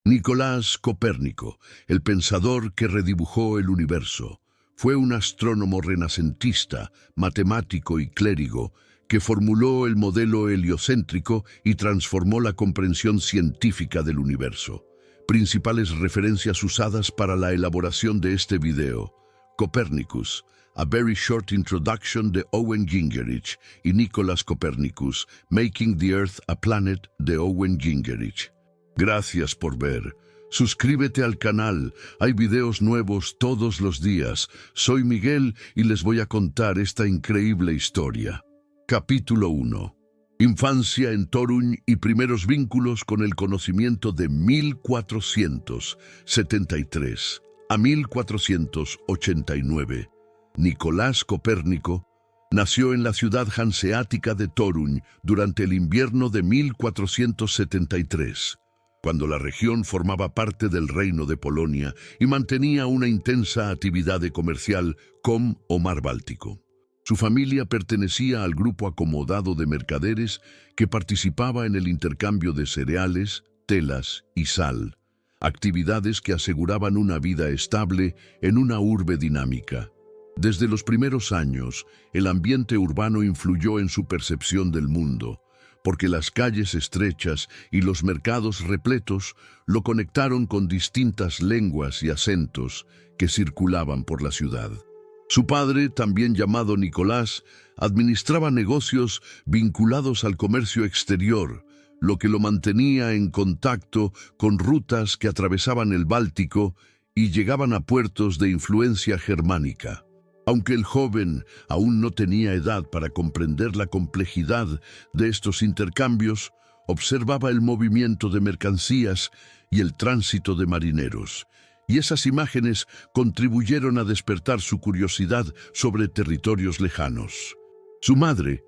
Nicolás Copérnico, el pensador que redibujó el universo, fue un astrónomo renacentista, matemático y clérigo que formuló el modelo heliocéntrico y transformó la comprensión científica del universo. Principales referencias usadas para la elaboración de este video: Copernicus, A Very Short Introduction de Owen Gingerich, y Nicholas Copernicus, Making the Earth a Planet de Owen Gingerich. Gracias por ver. Suscríbete al canal, hay videos nuevos todos los días. Soy Miguel y les voy a contar esta increíble historia. Capítulo 1. Infancia en Toruń y primeros vínculos con el conocimiento de 1473 a 1489. Nicolás Copérnico nació en la ciudad hanseática de Toruń durante el invierno de 1473. Cuando la región formaba parte del Reino de Polonia y mantenía una intensa actividad comercial con o mar Báltico. Su familia pertenecía al grupo acomodado de mercaderes que participaba en el intercambio de cereales, telas y sal, actividades que aseguraban una vida estable en una urbe dinámica. Desde los primeros años, el ambiente urbano influyó en su percepción del mundo, porque las calles estrechas y los mercados repletos lo conectaron con distintas lenguas y acentos que circulaban por la ciudad. Su padre, también llamado Nicolás, administraba negocios vinculados al comercio exterior, lo que lo mantenía en contacto con rutas que atravesaban el Báltico y llegaban a puertos de influencia germánica. Aunque el joven aún no tenía edad para comprender la complejidad de estos intercambios, observaba el movimiento de mercancías y el tránsito de marineros, y esas imágenes contribuyeron a despertar su curiosidad sobre territorios lejanos. Su madre,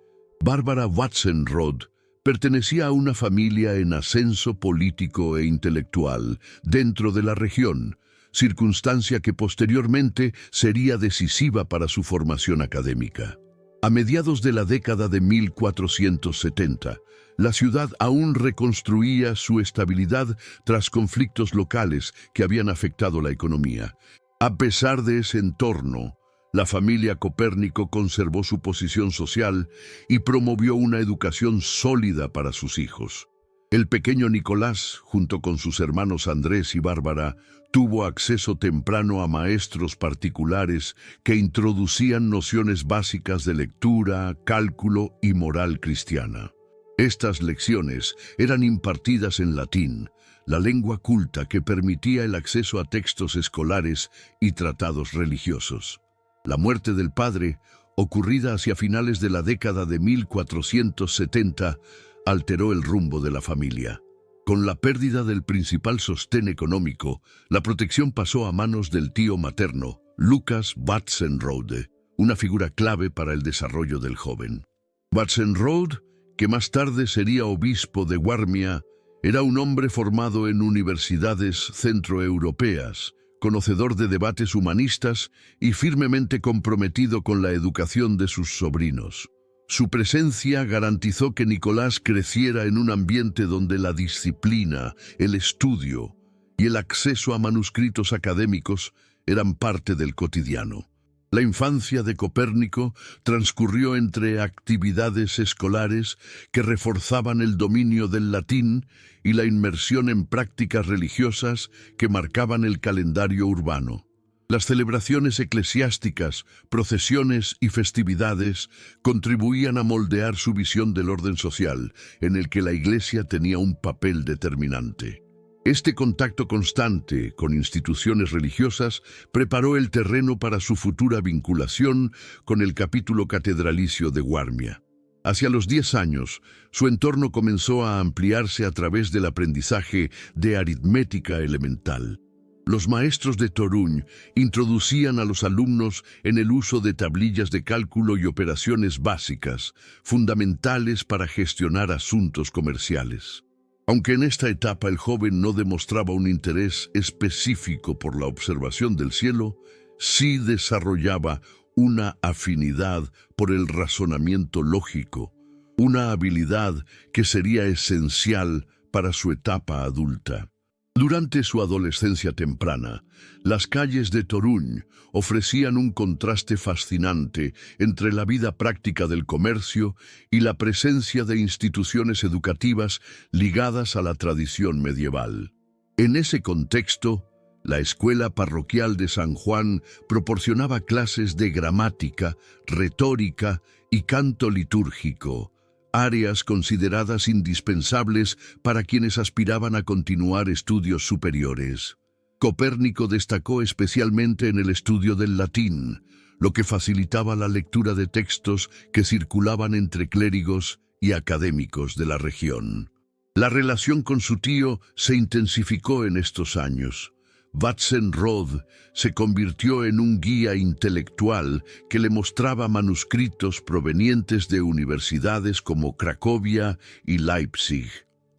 Bárbara Watzenrod, pertenecía a una familia en ascenso político e intelectual dentro de la región, circunstancia que posteriormente sería decisiva para su formación académica. A mediados de la década de 1470, la ciudad aún reconstruía su estabilidad tras conflictos locales que habían afectado la economía. A pesar de ese entorno, la familia Copérnico conservó su posición social y promovió una educación sólida para sus hijos. El pequeño Nicolás, junto con sus hermanos Andrés y Bárbara, tuvo acceso temprano a maestros particulares que introducían nociones básicas de lectura, cálculo y moral cristiana. Estas lecciones eran impartidas en latín, la lengua culta que permitía el acceso a textos escolares y tratados religiosos. La muerte del padre, ocurrida hacia finales de la década de 1470, alteró el rumbo de la familia. Con la pérdida del principal sostén económico, la protección pasó a manos del tío materno, Lucas Watzenrode, una figura clave para el desarrollo del joven. Watzenrode, que más tarde sería obispo de Warmia, era un hombre formado en universidades centroeuropeas, conocedor de debates humanistas y firmemente comprometido con la educación de sus sobrinos. Su presencia garantizó que Nicolás creciera en un ambiente donde la disciplina, el estudio y el acceso a manuscritos académicos eran parte del cotidiano. La infancia de Copérnico transcurrió entre actividades escolares que reforzaban el dominio del latín y la inmersión en prácticas religiosas que marcaban el calendario urbano. Las celebraciones eclesiásticas, procesiones y festividades contribuían a moldear su visión del orden social, en el que la Iglesia tenía un papel determinante. Este contacto constante con instituciones religiosas preparó el terreno para su futura vinculación con el capítulo catedralicio de Warmia. Hacia los 10 años, su entorno comenzó a ampliarse a través del aprendizaje de aritmética elemental. Los maestros de Toruń introducían a los alumnos en el uso de tablillas de cálculo y operaciones básicas, fundamentales para gestionar asuntos comerciales. Aunque en esta etapa el joven no demostraba un interés específico por la observación del cielo, sí desarrollaba una afinidad por el razonamiento lógico, una habilidad que sería esencial para su etapa adulta. Durante su adolescencia temprana, las calles de Toruń ofrecían un contraste fascinante entre la vida práctica del comercio y la presencia de instituciones educativas ligadas a la tradición medieval. En ese contexto, la escuela parroquial de San Juan proporcionaba clases de gramática, retórica y canto litúrgico, áreas consideradas indispensables para quienes aspiraban a continuar estudios superiores. Copérnico destacó especialmente en el estudio del latín, lo que facilitaba la lectura de textos que circulaban entre clérigos y académicos de la región. La relación con su tío se intensificó en estos años. Wachenrodt se convirtió en un guía intelectual que le mostraba manuscritos provenientes de universidades como Cracovia y Leipzig.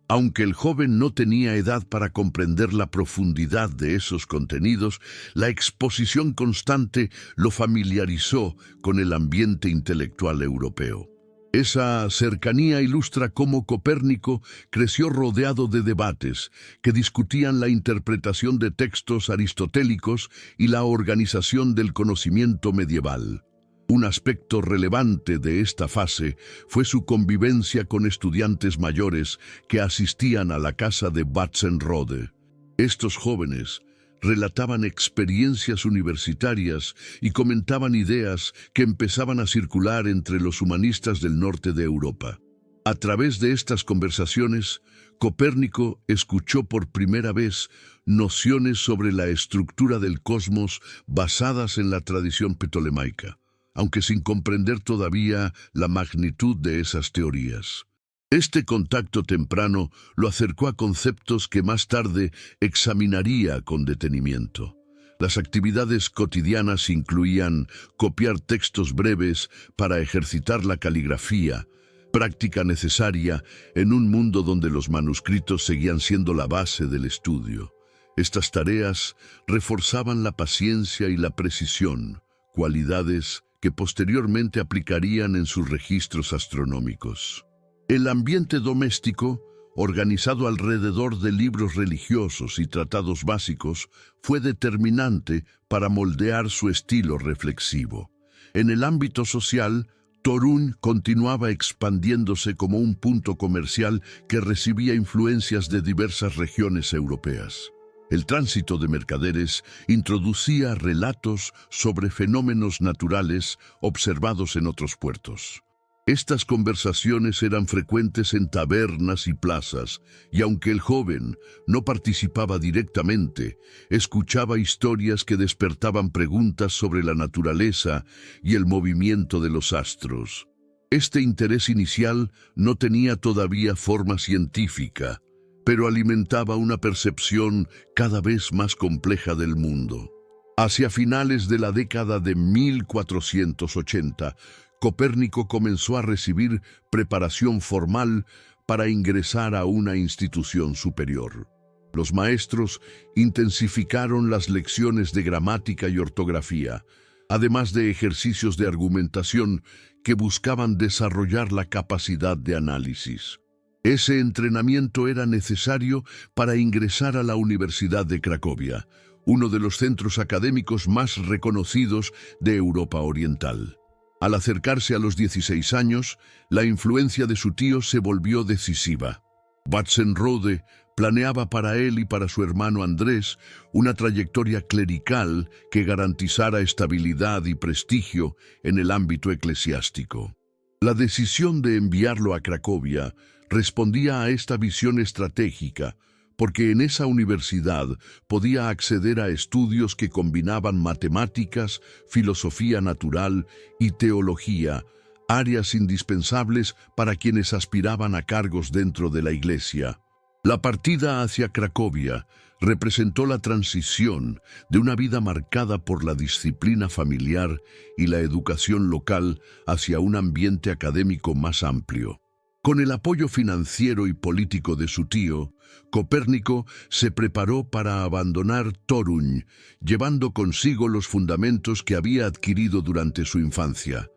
Aunque el joven no tenía edad para comprender la profundidad de esos contenidos, la exposición constante lo familiarizó con el ambiente intelectual europeo. Esa cercanía ilustra cómo Copérnico creció rodeado de debates que discutían la interpretación de textos aristotélicos y la organización del conocimiento medieval. Un aspecto relevante de esta fase fue su convivencia con estudiantes mayores que asistían a la casa de Wachenrodt. Estos jóvenes relataban experiencias universitarias y comentaban ideas que empezaban a circular entre los humanistas del norte de Europa. A través de estas conversaciones, Copérnico escuchó por primera vez nociones sobre la estructura del cosmos basadas en la tradición ptolemaica, aunque sin comprender todavía la magnitud de esas teorías. Este contacto temprano lo acercó a conceptos que más tarde examinaría con detenimiento. Las actividades cotidianas incluían copiar textos breves para ejercitar la caligrafía, práctica necesaria en un mundo donde los manuscritos seguían siendo la base del estudio. Estas tareas reforzaban la paciencia y la precisión, cualidades que posteriormente aplicarían en sus registros astronómicos. El ambiente doméstico, organizado alrededor de libros religiosos y tratados básicos, fue determinante para moldear su estilo reflexivo. En el ámbito social, Toruń continuaba expandiéndose como un punto comercial que recibía influencias de diversas regiones europeas. El tránsito de mercaderes introducía relatos sobre fenómenos naturales observados en otros puertos. Estas conversaciones eran frecuentes en tabernas y plazas, y aunque el joven no participaba directamente, escuchaba historias que despertaban preguntas sobre la naturaleza y el movimiento de los astros. Este interés inicial no tenía todavía forma científica, pero alimentaba una percepción cada vez más compleja del mundo. Hacia finales de la década de 1480, Copérnico comenzó a recibir preparación formal para ingresar a una institución superior. Los maestros intensificaron las lecciones de gramática y ortografía, además de ejercicios de argumentación que buscaban desarrollar la capacidad de análisis. Ese entrenamiento era necesario para ingresar a la Universidad de Cracovia, uno de los centros académicos más reconocidos de Europa Oriental. Al acercarse a los 16 años, la influencia de su tío se volvió decisiva. Wachenrodt planeaba para él y para su hermano Andrés una trayectoria clerical que garantizara estabilidad y prestigio en el ámbito eclesiástico. La decisión de enviarlo a Cracovia respondía a esta visión estratégica, porque en esa universidad podía acceder a estudios que combinaban matemáticas, filosofía natural y teología, áreas indispensables para quienes aspiraban a cargos dentro de la Iglesia. La partida hacia Cracovia representó la transición de una vida marcada por la disciplina familiar y la educación local hacia un ambiente académico más amplio. Con el apoyo financiero y político de su tío, Copérnico se preparó para abandonar Toruń, llevando consigo los fundamentos que había adquirido durante su infancia: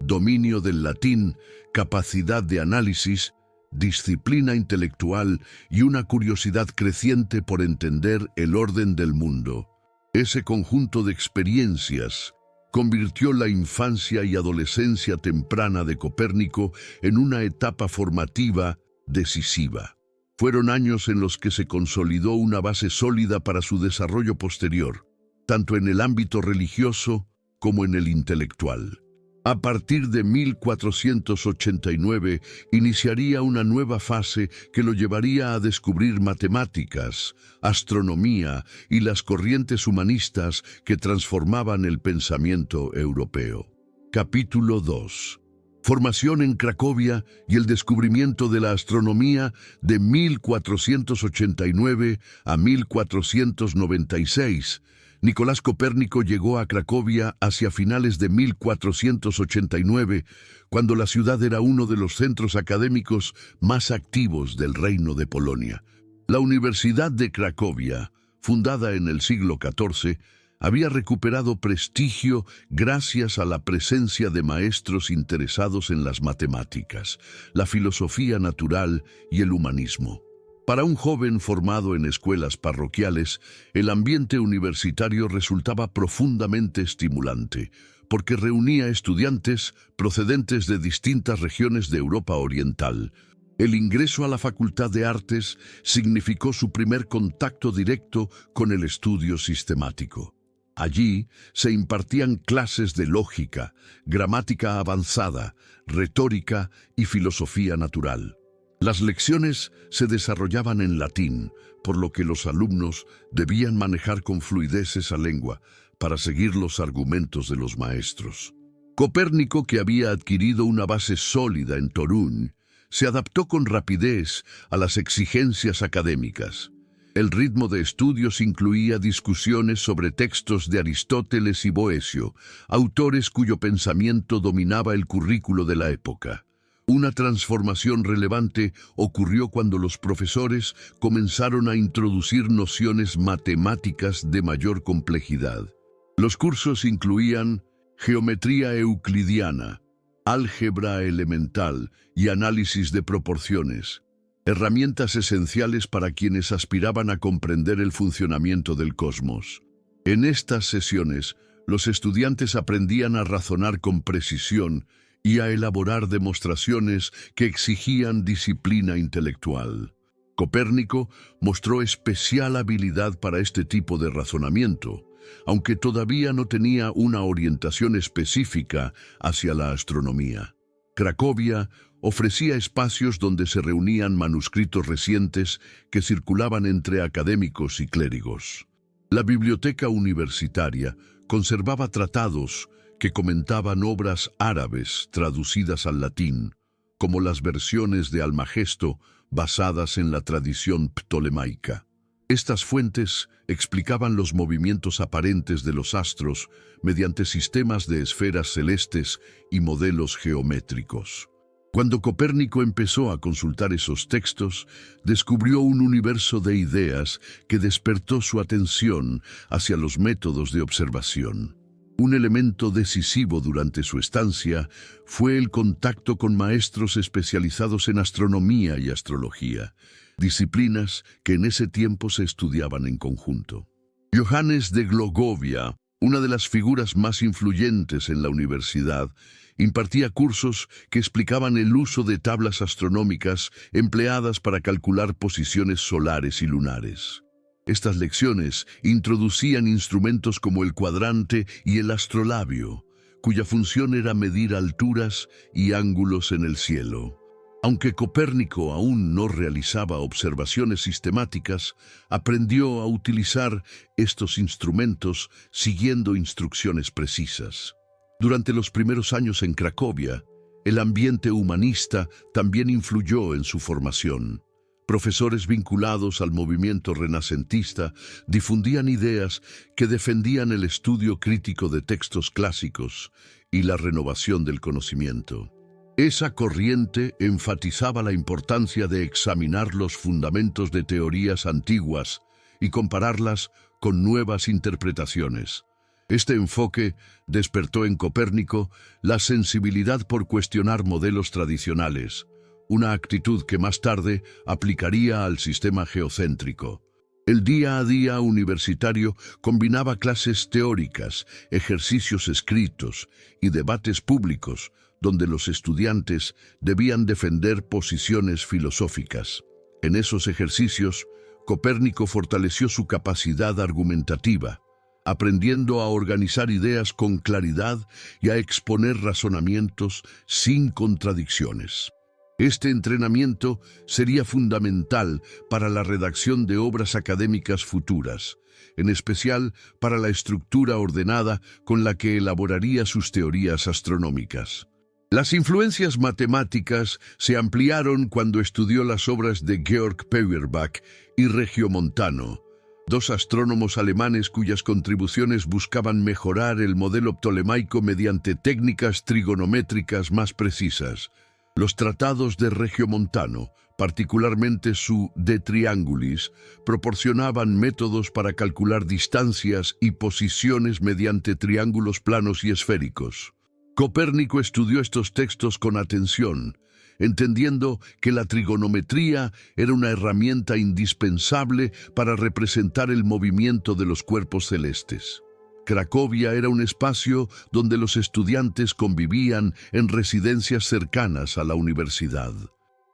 dominio del latín, capacidad de análisis, disciplina intelectual y una curiosidad creciente por entender el orden del mundo. Ese conjunto de experiencias convirtió la infancia y adolescencia temprana de Copérnico en una etapa formativa decisiva. Fueron años en los que se consolidó una base sólida para su desarrollo posterior, tanto en el ámbito religioso como en el intelectual. A partir de 1489 iniciaría una nueva fase que lo llevaría a descubrir matemáticas, astronomía y las corrientes humanistas que transformaban el pensamiento europeo. Capítulo 2. Formación en Cracovia y el descubrimiento de la astronomía de 1489 a 1496. Nicolás Copérnico llegó a Cracovia hacia finales de 1489, cuando la ciudad era uno de los centros académicos más activos del Reino de Polonia. La Universidad de Cracovia, fundada en el siglo XIV, había recuperado prestigio gracias a la presencia de maestros interesados en las matemáticas, la filosofía natural y el humanismo. Para un joven formado en escuelas parroquiales, el ambiente universitario resultaba profundamente estimulante, porque reunía estudiantes procedentes de distintas regiones de Europa Oriental. El ingreso a la Facultad de Artes significó su primer contacto directo con el estudio sistemático. Allí se impartían clases de lógica, gramática avanzada, retórica y filosofía natural. Las lecciones se desarrollaban en latín, por lo que los alumnos debían manejar con fluidez esa lengua para seguir los argumentos de los maestros. Copérnico, que había adquirido una base sólida en Torún, se adaptó con rapidez a las exigencias académicas. El ritmo de estudios incluía discusiones sobre textos de Aristóteles y Boecio, autores cuyo pensamiento dominaba el currículo de la época. Una transformación relevante ocurrió cuando los profesores comenzaron a introducir nociones matemáticas de mayor complejidad. Los cursos incluían geometría euclidiana, álgebra elemental y análisis de proporciones, herramientas esenciales para quienes aspiraban a comprender el funcionamiento del cosmos. En estas sesiones, los estudiantes aprendían a razonar con precisión y a elaborar demostraciones que exigían disciplina intelectual. Copérnico mostró especial habilidad para este tipo de razonamiento, aunque todavía no tenía una orientación específica hacia la astronomía. Cracovia ofrecía espacios donde se reunían manuscritos recientes que circulaban entre académicos y clérigos. La biblioteca universitaria conservaba tratados que comentaban obras árabes traducidas al latín, como las versiones de Almagesto basadas en la tradición ptolemaica. Estas fuentes explicaban los movimientos aparentes de los astros mediante sistemas de esferas celestes y modelos geométricos. Cuando Copérnico empezó a consultar esos textos, descubrió un universo de ideas que despertó su atención hacia los métodos de observación. Un elemento decisivo durante su estancia fue el contacto con maestros especializados en astronomía y astrología, disciplinas que en ese tiempo se estudiaban en conjunto. Johannes de Glogovia, una de las figuras más influyentes en la universidad, impartía cursos que explicaban el uso de tablas astronómicas empleadas para calcular posiciones solares y lunares. Estas lecciones introducían instrumentos como el cuadrante y el astrolabio, cuya función era medir alturas y ángulos en el cielo. Aunque Copérnico aún no realizaba observaciones sistemáticas, aprendió a utilizar estos instrumentos siguiendo instrucciones precisas. Durante los primeros años en Cracovia, el ambiente humanista también influyó en su formación. Profesores vinculados al movimiento renacentista difundían ideas que defendían el estudio crítico de textos clásicos y la renovación del conocimiento. Esa corriente enfatizaba la importancia de examinar los fundamentos de teorías antiguas y compararlas con nuevas interpretaciones. Este enfoque despertó en Copérnico la sensibilidad por cuestionar modelos tradicionales, una actitud que más tarde aplicaría al sistema geocéntrico. El día a día universitario combinaba clases teóricas, ejercicios escritos y debates públicos, donde los estudiantes debían defender posiciones filosóficas. En esos ejercicios, Copérnico fortaleció su capacidad argumentativa, aprendiendo a organizar ideas con claridad y a exponer razonamientos sin contradicciones. Este entrenamiento sería fundamental para la redacción de obras académicas futuras, en especial para la estructura ordenada con la que elaboraría sus teorías astronómicas. Las influencias matemáticas se ampliaron cuando estudió las obras de Georg Feuerbach y Regiomontano, dos astrónomos alemanes cuyas contribuciones buscaban mejorar el modelo ptolemaico mediante técnicas trigonométricas más precisas. Los tratados de Regiomontano, particularmente su De Triangulis, proporcionaban métodos para calcular distancias y posiciones mediante triángulos planos y esféricos. Copérnico estudió estos textos con atención, entendiendo que la trigonometría era una herramienta indispensable para representar el movimiento de los cuerpos celestes. Cracovia era un espacio donde los estudiantes convivían en residencias cercanas a la universidad.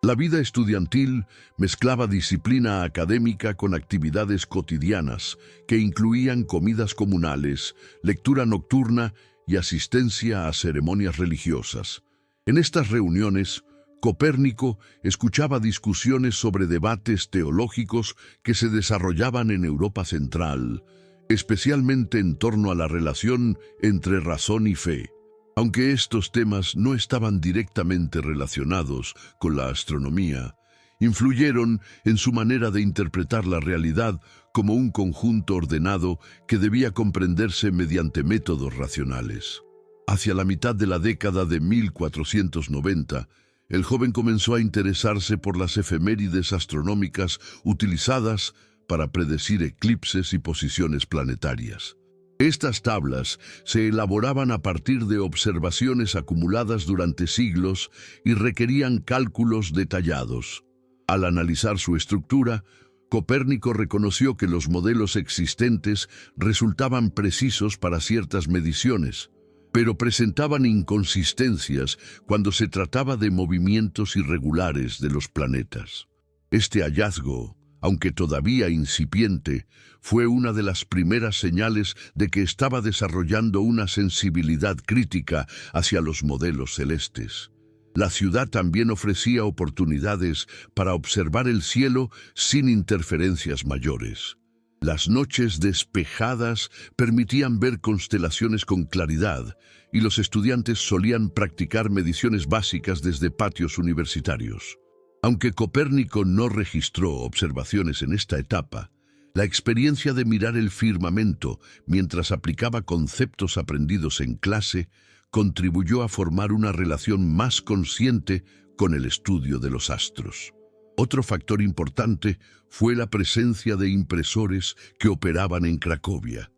La vida estudiantil mezclaba disciplina académica con actividades cotidianas que incluían comidas comunales, lectura nocturna y asistencia a ceremonias religiosas. En estas reuniones, Copérnico escuchaba discusiones sobre debates teológicos que se desarrollaban en Europa Central, especialmente en torno a la relación entre razón y fe. Aunque estos temas no estaban directamente relacionados con la astronomía, influyeron en su manera de interpretar la realidad como un conjunto ordenado que debía comprenderse mediante métodos racionales. Hacia la mitad de la década de 1490, el joven comenzó a interesarse por las efemérides astronómicas utilizadas para predecir eclipses y posiciones planetarias. Estas tablas se elaboraban a partir de observaciones acumuladas durante siglos y requerían cálculos detallados. Al analizar su estructura, Copérnico reconoció que los modelos existentes resultaban precisos para ciertas mediciones, pero presentaban inconsistencias cuando se trataba de movimientos irregulares de los planetas. Este hallazgo, aunque todavía incipiente, fue una de las primeras señales de que estaba desarrollando una sensibilidad crítica hacia los modelos celestes. La ciudad también ofrecía oportunidades para observar el cielo sin interferencias mayores. Las noches despejadas permitían ver constelaciones con claridad, y los estudiantes solían practicar mediciones básicas desde patios universitarios. Aunque Copérnico no registró observaciones en esta etapa, la experiencia de mirar el firmamento mientras aplicaba conceptos aprendidos en clase contribuyó a formar una relación más consciente con el estudio de los astros. Otro factor importante fue la presencia de impresores que operaban en Cracovia.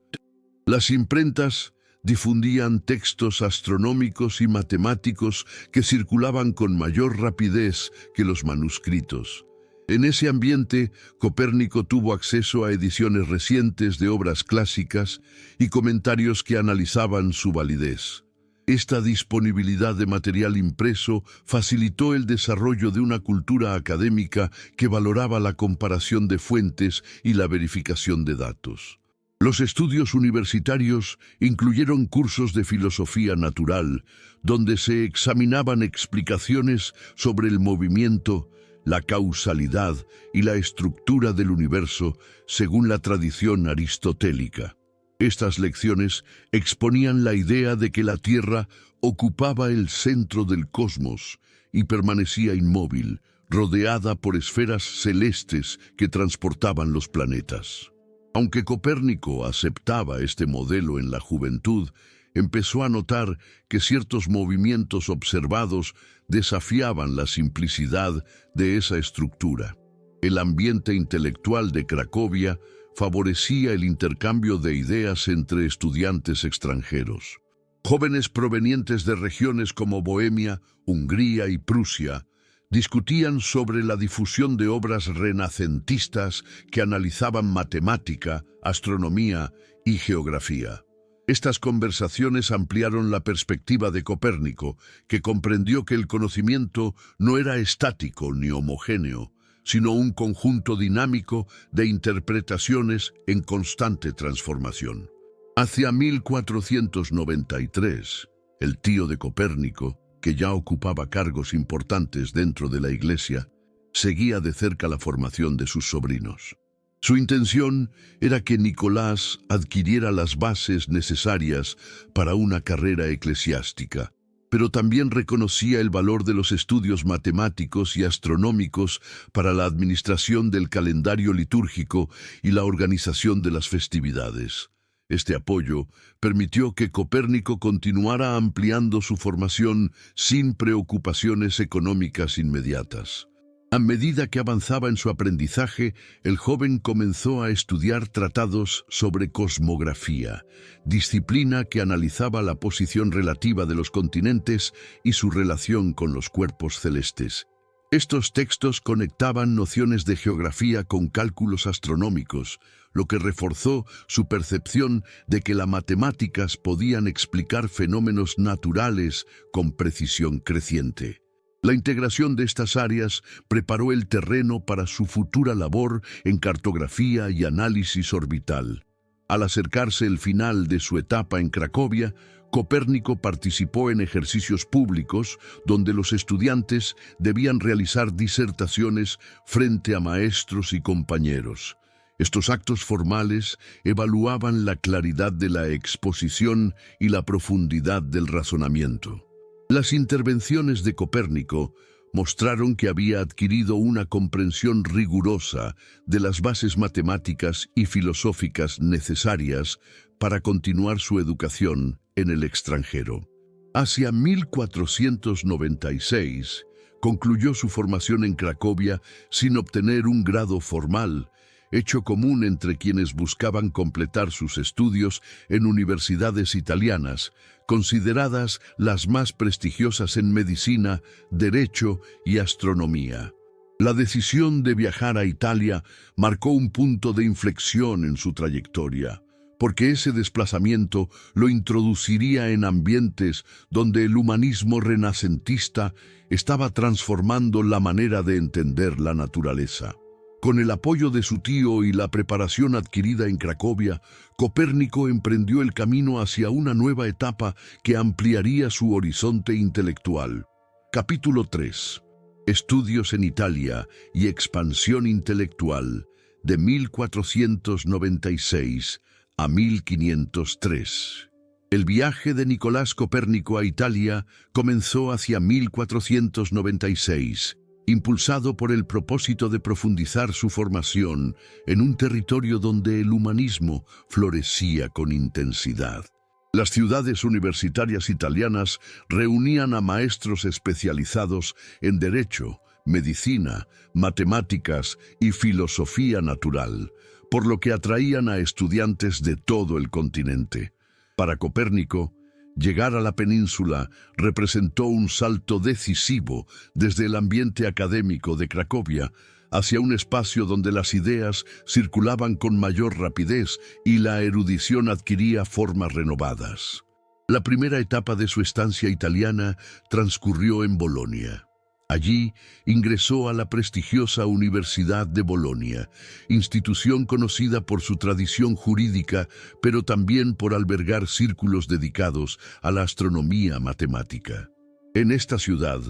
Las imprentas difundían textos astronómicos y matemáticos que circulaban con mayor rapidez que los manuscritos. En ese ambiente, Copérnico tuvo acceso a ediciones recientes de obras clásicas y comentarios que analizaban su validez. Esta disponibilidad de material impreso facilitó el desarrollo de una cultura académica que valoraba la comparación de fuentes y la verificación de datos. Los estudios universitarios incluyeron cursos de filosofía natural, donde se examinaban explicaciones sobre el movimiento, la causalidad y la estructura del universo según la tradición aristotélica. Estas lecciones exponían la idea de que la Tierra ocupaba el centro del cosmos y permanecía inmóvil, rodeada por esferas celestes que transportaban los planetas. Aunque Copérnico aceptaba este modelo en la juventud, empezó a notar que ciertos movimientos observados desafiaban la simplicidad de esa estructura. El ambiente intelectual de Cracovia favorecía el intercambio de ideas entre estudiantes extranjeros. Jóvenes provenientes de regiones como Bohemia, Hungría y Prusia Discutían sobre la difusión de obras renacentistas que analizaban matemática, astronomía y geografía. Estas conversaciones ampliaron la perspectiva de Copérnico, que comprendió que el conocimiento no era estático ni homogéneo, sino un conjunto dinámico de interpretaciones en constante transformación. Hacia 1493, el tío de Copérnico, que ya ocupaba cargos importantes dentro de la Iglesia, seguía de cerca la formación de sus sobrinos. Su intención era que Nicolás adquiriera las bases necesarias para una carrera eclesiástica, pero también reconocía el valor de los estudios matemáticos y astronómicos para la administración del calendario litúrgico y la organización de las festividades. Este apoyo permitió que Copérnico continuara ampliando su formación sin preocupaciones económicas inmediatas. A medida que avanzaba en su aprendizaje, el joven comenzó a estudiar tratados sobre cosmografía, disciplina que analizaba la posición relativa de los continentes y su relación con los cuerpos celestes. Estos textos conectaban nociones de geografía con cálculos astronómicos, lo que reforzó su percepción de que las matemáticas podían explicar fenómenos naturales con precisión creciente. La integración de estas áreas preparó el terreno para su futura labor en cartografía y análisis orbital. Al acercarse el final de su etapa en Cracovia, Copérnico participó en ejercicios públicos donde los estudiantes debían realizar disertaciones frente a maestros y compañeros. Estos actos formales evaluaban la claridad de la exposición y la profundidad del razonamiento. Las intervenciones de Copérnico mostraron que había adquirido una comprensión rigurosa de las bases matemáticas y filosóficas necesarias para continuar su educación en el extranjero. Hacia 1496, concluyó su formación en Cracovia sin obtener un grado formal, hecho común entre quienes buscaban completar sus estudios en universidades italianas, consideradas las más prestigiosas en medicina, derecho y astronomía. La decisión de viajar a Italia marcó un punto de inflexión en su trayectoria, porque ese desplazamiento lo introduciría en ambientes donde el humanismo renacentista estaba transformando la manera de entender la naturaleza. Con el apoyo de su tío y la preparación adquirida en Cracovia, Copérnico emprendió el camino hacia una nueva etapa que ampliaría su horizonte intelectual. Capítulo 3. Estudios en Italia y expansión intelectual, de 1496 a 1503. El viaje de Nicolás Copérnico a Italia comenzó hacia 1496, impulsado por el propósito de profundizar su formación en un territorio donde el humanismo florecía con intensidad. Las ciudades universitarias italianas reunían a maestros especializados en derecho, medicina, matemáticas y filosofía natural, por lo que atraían a estudiantes de todo el continente. Para Copérnico, llegar a la península representó un salto decisivo desde el ambiente académico de Cracovia hacia un espacio donde las ideas circulaban con mayor rapidez y la erudición adquiría formas renovadas. La primera etapa de su estancia italiana transcurrió en Bolonia. Allí ingresó a la prestigiosa Universidad de Bolonia, institución conocida por su tradición jurídica, pero también por albergar círculos dedicados a la astronomía matemática. En esta ciudad,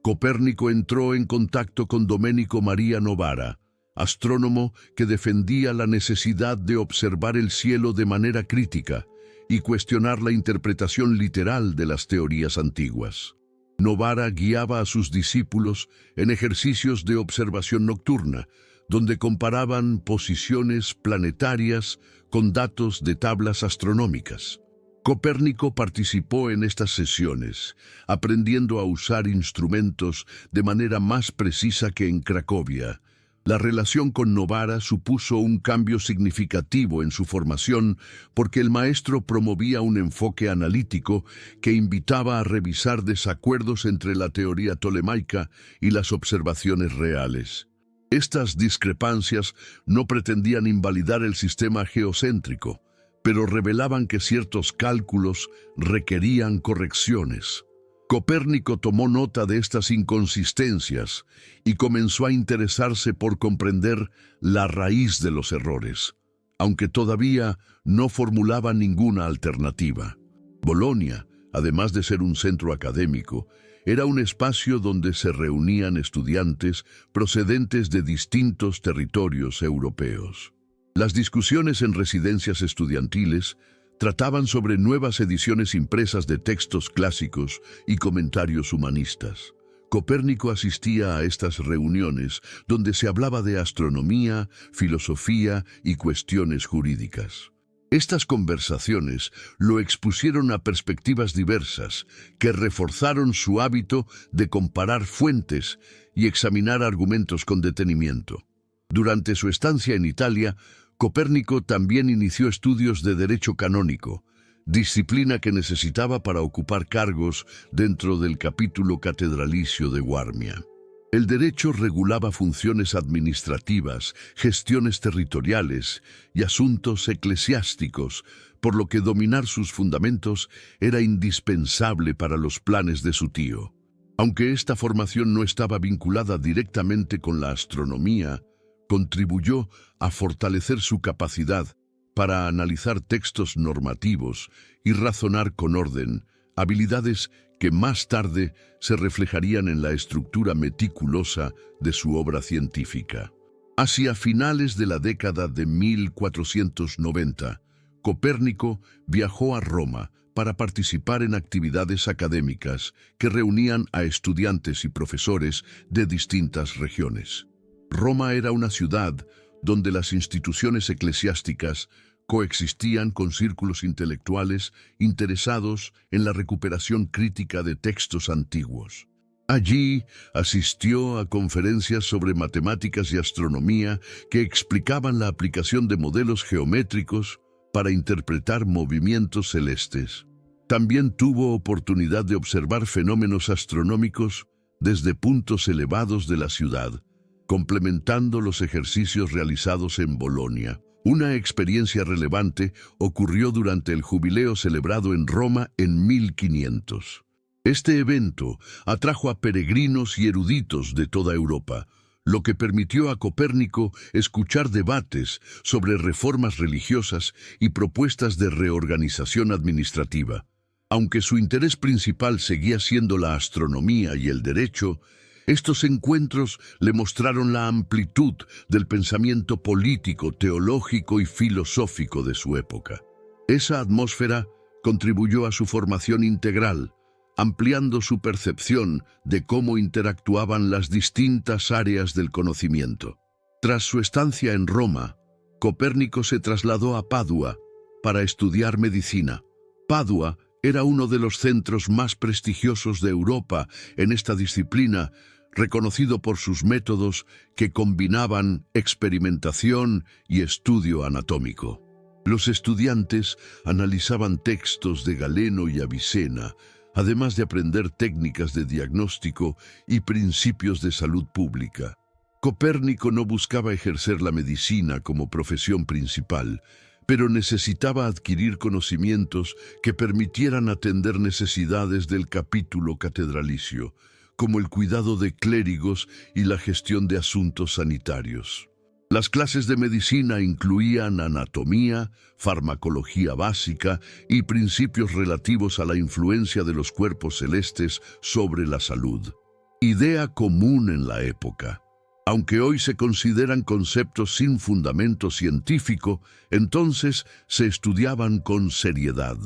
Copérnico entró en contacto con Domenico Maria Novara, astrónomo que defendía la necesidad de observar el cielo de manera crítica y cuestionar la interpretación literal de las teorías antiguas. Novara guiaba a sus discípulos en ejercicios de observación nocturna, donde comparaban posiciones planetarias con datos de tablas astronómicas. Copérnico participó en estas sesiones, aprendiendo a usar instrumentos de manera más precisa que en Cracovia, La relación con Novara supuso un cambio significativo en su formación porque el maestro promovía un enfoque analítico que invitaba a revisar desacuerdos entre la teoría tolemaica y las observaciones reales. Estas discrepancias no pretendían invalidar el sistema geocéntrico, pero revelaban que ciertos cálculos requerían correcciones. Copérnico tomó nota de estas inconsistencias y comenzó a interesarse por comprender la raíz de los errores, aunque todavía no formulaba ninguna alternativa. Bolonia, además de ser un centro académico, era un espacio donde se reunían estudiantes procedentes de distintos territorios europeos. Las discusiones en residencias estudiantiles trataban sobre nuevas ediciones impresas de textos clásicos y comentarios humanistas. Copérnico asistía a estas reuniones donde se hablaba de astronomía, filosofía y cuestiones jurídicas. Estas conversaciones lo expusieron a perspectivas diversas que reforzaron su hábito de comparar fuentes y examinar argumentos con detenimiento. Durante su estancia en Italia, Copérnico también inició estudios de derecho canónico, disciplina que necesitaba para ocupar cargos dentro del capítulo catedralicio de Warmia. El derecho regulaba funciones administrativas, gestiones territoriales y asuntos eclesiásticos, por lo que dominar sus fundamentos era indispensable para los planes de su tío. Aunque esta formación no estaba vinculada directamente con la astronomía, contribuyó a fortalecer su capacidad para analizar textos normativos y razonar con orden, habilidades que más tarde se reflejarían en la estructura meticulosa de su obra científica. Hacia finales de la década de 1490, Copérnico viajó a Roma para participar en actividades académicas que reunían a estudiantes y profesores de distintas regiones. Roma era una ciudad donde las instituciones eclesiásticas coexistían con círculos intelectuales interesados en la recuperación crítica de textos antiguos. Allí asistió a conferencias sobre matemáticas y astronomía que explicaban la aplicación de modelos geométricos para interpretar movimientos celestes. También tuvo oportunidad de observar fenómenos astronómicos desde puntos elevados de la ciudad, complementando los ejercicios realizados en Bolonia. Una experiencia relevante ocurrió durante el jubileo celebrado en Roma en 1500. Este evento atrajo a peregrinos y eruditos de toda Europa, lo que permitió a Copérnico escuchar debates sobre reformas religiosas y propuestas de reorganización administrativa. Aunque su interés principal seguía siendo la astronomía y el derecho, estos encuentros le mostraron la amplitud del pensamiento político, teológico y filosófico de su época. Esa atmósfera contribuyó a su formación integral, ampliando su percepción de cómo interactuaban las distintas áreas del conocimiento. Tras su estancia en Roma, Copérnico se trasladó a Padua para estudiar medicina. Padua era uno de los centros más prestigiosos de Europa en esta disciplina, reconocido por sus métodos que combinaban experimentación y estudio anatómico. Los estudiantes analizaban textos de Galeno y Avicena, además de aprender técnicas de diagnóstico y principios de salud pública. Copérnico no buscaba ejercer la medicina como profesión principal, pero necesitaba adquirir conocimientos que permitieran atender necesidades del capítulo catedralicio, como el cuidado de clérigos y la gestión de asuntos sanitarios. Las clases de medicina incluían anatomía, farmacología básica y principios relativos a la influencia de los cuerpos celestes sobre la salud. Idea común en la época. Aunque hoy se consideran conceptos sin fundamento científico, entonces se estudiaban con seriedad.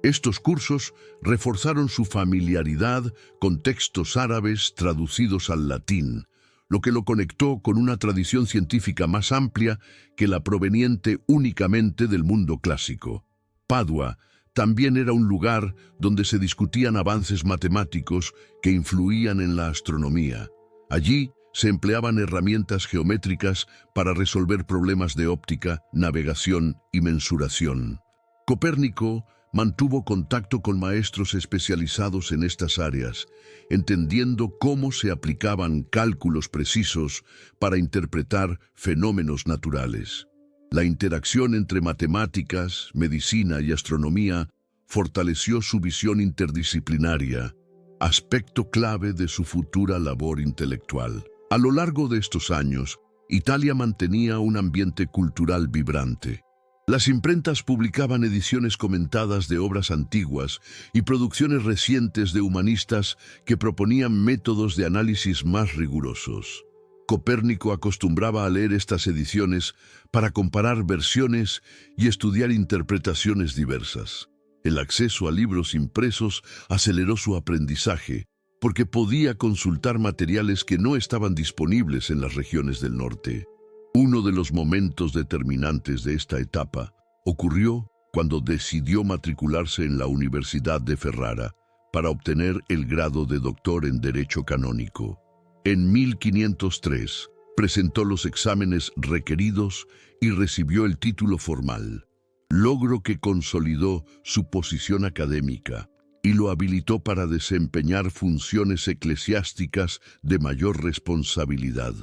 Estos cursos reforzaron su familiaridad con textos árabes traducidos al latín, lo que lo conectó con una tradición científica más amplia que la proveniente únicamente del mundo clásico. Padua también era un lugar donde se discutían avances matemáticos que influían en la astronomía. Allí se empleaban herramientas geométricas para resolver problemas de óptica, navegación y mensuración. Copérnico mantuvo contacto con maestros especializados en estas áreas, entendiendo cómo se aplicaban cálculos precisos para interpretar fenómenos naturales. La interacción entre matemáticas, medicina y astronomía fortaleció su visión interdisciplinaria, aspecto clave de su futura labor intelectual. A lo largo de estos años, Italia mantenía un ambiente cultural vibrante. Las imprentas publicaban ediciones comentadas de obras antiguas y producciones recientes de humanistas que proponían métodos de análisis más rigurosos. Copérnico acostumbraba a leer estas ediciones para comparar versiones y estudiar interpretaciones diversas. El acceso a libros impresos aceleró su aprendizaje, porque podía consultar materiales que no estaban disponibles en las regiones del norte. Uno de los momentos determinantes de esta etapa ocurrió cuando decidió matricularse en la Universidad de Ferrara para obtener el grado de doctor en Derecho Canónico. En 1503 presentó los exámenes requeridos y recibió el título formal, logro que consolidó su posición académica y lo habilitó para desempeñar funciones eclesiásticas de mayor responsabilidad.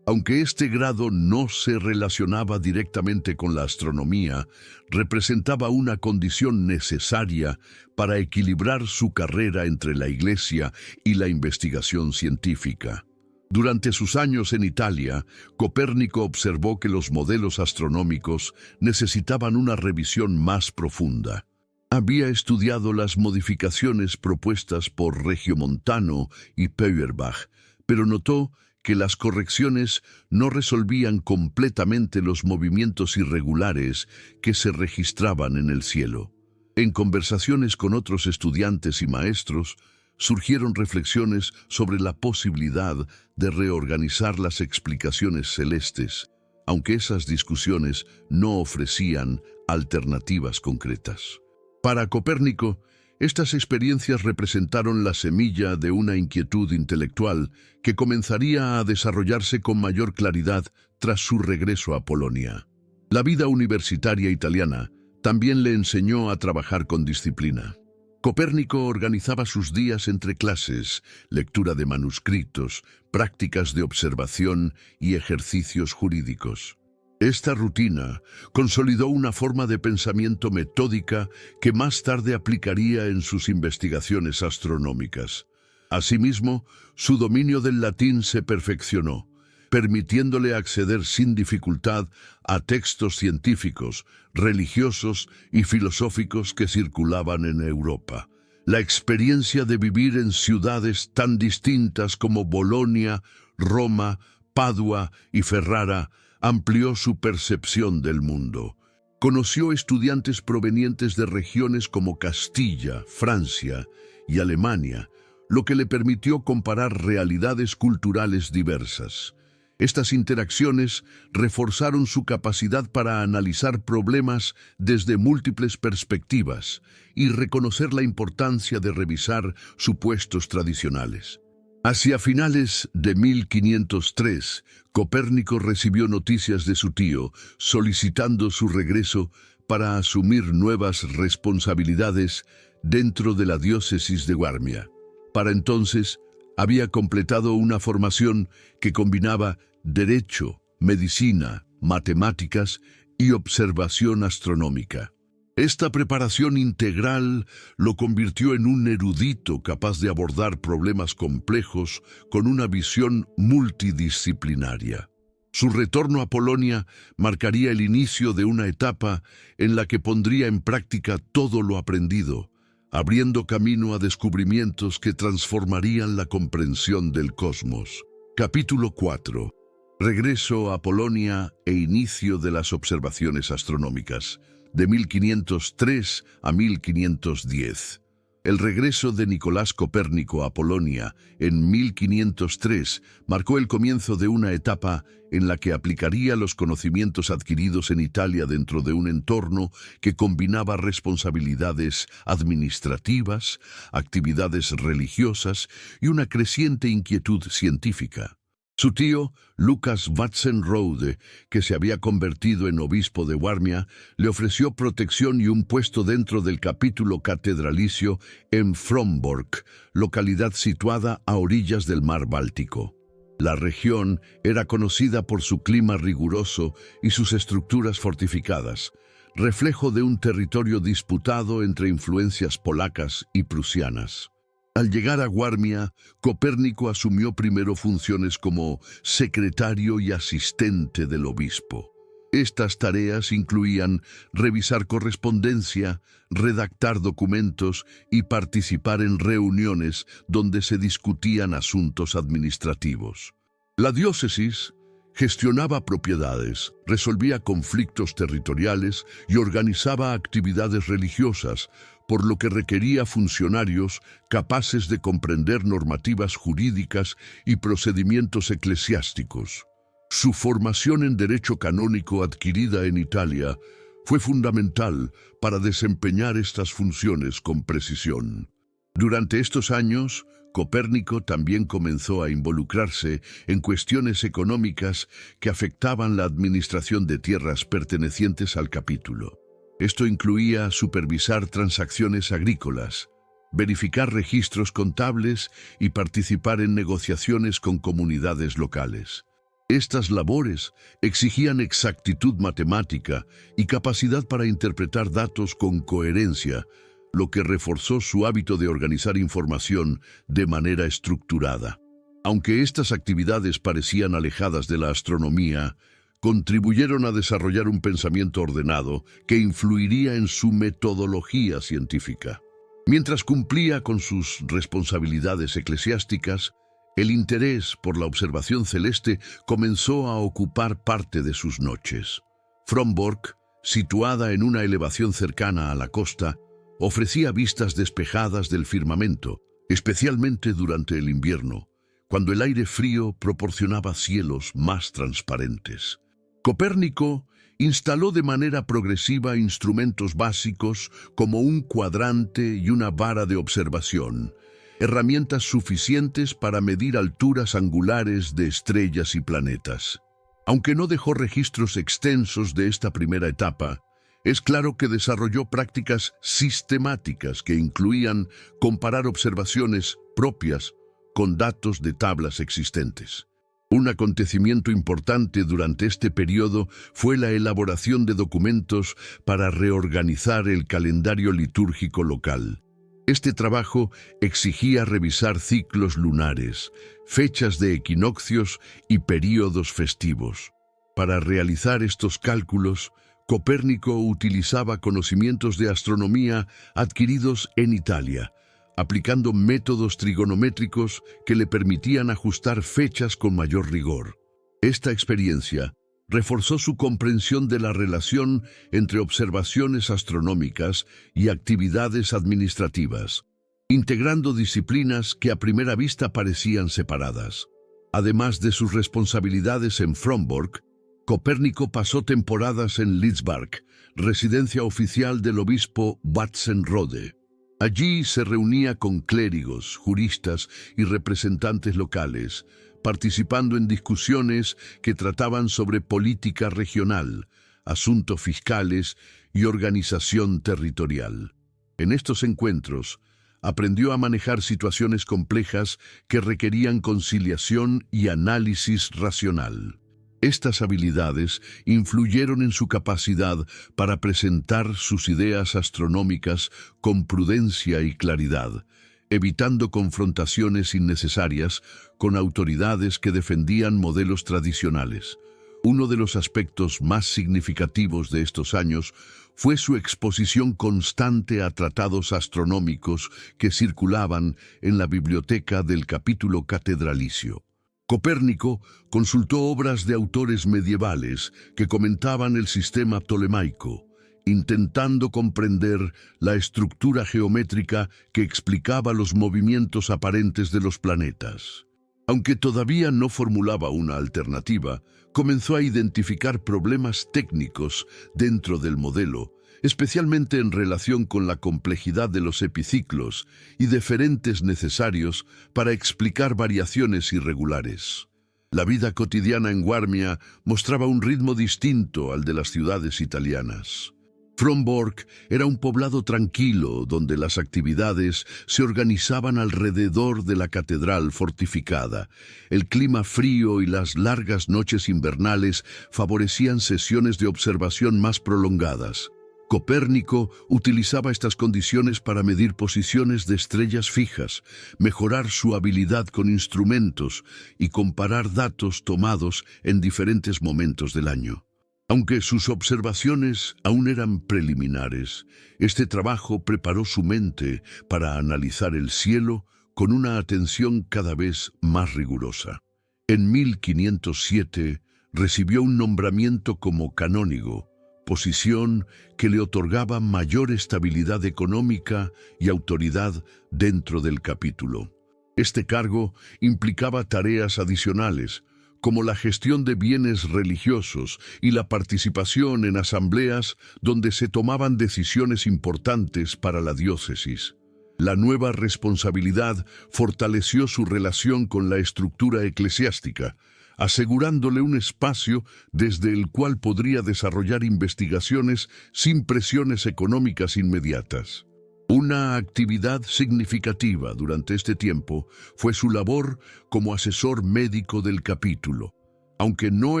Aunque este grado no se relacionaba directamente con la astronomía, representaba una condición necesaria para equilibrar su carrera entre la Iglesia y la investigación científica. Durante sus años en Italia, Copérnico observó que los modelos astronómicos necesitaban una revisión más profunda. Había estudiado las modificaciones propuestas por Regiomontano y Feuerbach, pero notó que las correcciones no resolvían completamente los movimientos irregulares que se registraban en el cielo. En conversaciones con otros estudiantes y maestros, surgieron reflexiones sobre la posibilidad de reorganizar las explicaciones celestes, aunque esas discusiones no ofrecían alternativas concretas. Para Copérnico, estas experiencias representaron la semilla de una inquietud intelectual que comenzaría a desarrollarse con mayor claridad tras su regreso a Polonia. La vida universitaria italiana también le enseñó a trabajar con disciplina. Copérnico organizaba sus días entre clases, lectura de manuscritos, prácticas de observación y ejercicios jurídicos. Esta rutina consolidó una forma de pensamiento metódica que más tarde aplicaría en sus investigaciones astronómicas. Asimismo, su dominio del latín se perfeccionó, permitiéndole acceder sin dificultad a textos científicos, religiosos y filosóficos que circulaban en Europa. La experiencia de vivir en ciudades tan distintas como Bolonia, Roma, Padua y Ferrara amplió su percepción del mundo. Conoció estudiantes provenientes de regiones como Castilla, Francia y Alemania, lo que le permitió comparar realidades culturales diversas. Estas interacciones reforzaron su capacidad para analizar problemas desde múltiples perspectivas y reconocer la importancia de revisar supuestos tradicionales. Hacia finales de 1503, Copérnico recibió noticias de su tío, solicitando su regreso para asumir nuevas responsabilidades dentro de la diócesis de Guarmia. Para entonces, había completado una formación que combinaba derecho, medicina, matemáticas y observación astronómica. Esta preparación integral lo convirtió en un erudito capaz de abordar problemas complejos con una visión multidisciplinaria. Su retorno a Polonia marcaría el inicio de una etapa en la que pondría en práctica todo lo aprendido, abriendo camino a descubrimientos que transformarían la comprensión del cosmos. Capítulo 4. Regreso a Polonia e inicio de las observaciones astronómicas, de 1503 a 1510. El regreso de Nicolás Copérnico a Polonia en 1503 marcó el comienzo de una etapa en la que aplicaría los conocimientos adquiridos en Italia dentro de un entorno que combinaba responsabilidades administrativas, actividades religiosas y una creciente inquietud científica. Su tío, Lucas Vatsen-Rode, que se había convertido en obispo de Warmia, le ofreció protección y un puesto dentro del capítulo catedralicio en Fromborg, localidad situada a orillas del mar Báltico. La región era conocida por su clima riguroso y sus estructuras fortificadas, reflejo de un territorio disputado entre influencias polacas y prusianas. Al llegar a Warmia, Copérnico asumió primero funciones como secretario y asistente del obispo. Estas tareas incluían revisar correspondencia, redactar documentos y participar en reuniones donde se discutían asuntos administrativos. La diócesis gestionaba propiedades, resolvía conflictos territoriales y organizaba actividades religiosas, por lo que requería funcionarios capaces de comprender normativas jurídicas y procedimientos eclesiásticos. Su formación en derecho canónico adquirida en Italia fue fundamental para desempeñar estas funciones con precisión. Durante estos años, Copérnico también comenzó a involucrarse en cuestiones económicas que afectaban la administración de tierras pertenecientes al capítulo. Esto incluía supervisar transacciones agrícolas, verificar registros contables y participar en negociaciones con comunidades locales. Estas labores exigían exactitud matemática y capacidad para interpretar datos con coherencia, lo que reforzó su hábito de organizar información de manera estructurada. Aunque estas actividades parecían alejadas de la astronomía, contribuyeron a desarrollar un pensamiento ordenado que influiría en su metodología científica. Mientras cumplía con sus responsabilidades eclesiásticas, el interés por la observación celeste comenzó a ocupar parte de sus noches. Fromborg, situada en una elevación cercana a la costa, ofrecía vistas despejadas del firmamento, especialmente durante el invierno, cuando el aire frío proporcionaba cielos más transparentes. Copérnico instaló de manera progresiva instrumentos básicos como un cuadrante y una vara de observación, herramientas suficientes para medir alturas angulares de estrellas y planetas. Aunque no dejó registros extensos de esta primera etapa, es claro que desarrolló prácticas sistemáticas que incluían comparar observaciones propias con datos de tablas existentes. Un acontecimiento importante durante este periodo fue la elaboración de documentos para reorganizar el calendario litúrgico local. Este trabajo exigía revisar ciclos lunares, fechas de equinoccios y períodos festivos. Para realizar estos cálculos, Copérnico utilizaba conocimientos de astronomía adquiridos en Italia, aplicando métodos trigonométricos que le permitían ajustar fechas con mayor rigor. Esta experiencia reforzó su comprensión de la relación entre observaciones astronómicas y actividades administrativas, integrando disciplinas que a primera vista parecían separadas. Además de sus responsabilidades en Fromborg, Copérnico pasó temporadas en Lidzbark, residencia oficial del obispo Vatsen-Rode. Allí se reunía con clérigos, juristas y representantes locales, participando en discusiones que trataban sobre política regional, asuntos fiscales y organización territorial. En estos encuentros, aprendió a manejar situaciones complejas que requerían conciliación y análisis racional. Estas habilidades influyeron en su capacidad para presentar sus ideas astronómicas con prudencia y claridad, evitando confrontaciones innecesarias con autoridades que defendían modelos tradicionales. Uno de los aspectos más significativos de estos años fue su exposición constante a tratados astronómicos que circulaban en la biblioteca del capítulo catedralicio. Copérnico consultó obras de autores medievales que comentaban el sistema ptolemaico, intentando comprender la estructura geométrica que explicaba los movimientos aparentes de los planetas. Aunque todavía no formulaba una alternativa, comenzó a identificar problemas técnicos dentro del modelo, especialmente en relación con la complejidad de los epiciclos y diferentes necesarios para explicar variaciones irregulares. La vida cotidiana en Warmia mostraba un ritmo distinto al de las ciudades italianas. Frombork era un poblado tranquilo donde las actividades se organizaban alrededor de la catedral fortificada. El clima frío y las largas noches invernales favorecían sesiones de observación más prolongadas. Copérnico utilizaba estas condiciones para medir posiciones de estrellas fijas, mejorar su habilidad con instrumentos y comparar datos tomados en diferentes momentos del año. Aunque sus observaciones aún eran preliminares, este trabajo preparó su mente para analizar el cielo con una atención cada vez más rigurosa. En 1507 recibió un nombramiento como canónigo, posición que le otorgaba mayor estabilidad económica y autoridad dentro del capítulo. Este cargo implicaba tareas adicionales, como la gestión de bienes religiosos y la participación en asambleas donde se tomaban decisiones importantes para la diócesis. La nueva responsabilidad fortaleció su relación con la estructura eclesiástica, asegurándole un espacio desde el cual podría desarrollar investigaciones sin presiones económicas inmediatas. Una actividad significativa durante este tiempo fue su labor como asesor médico del capítulo. Aunque no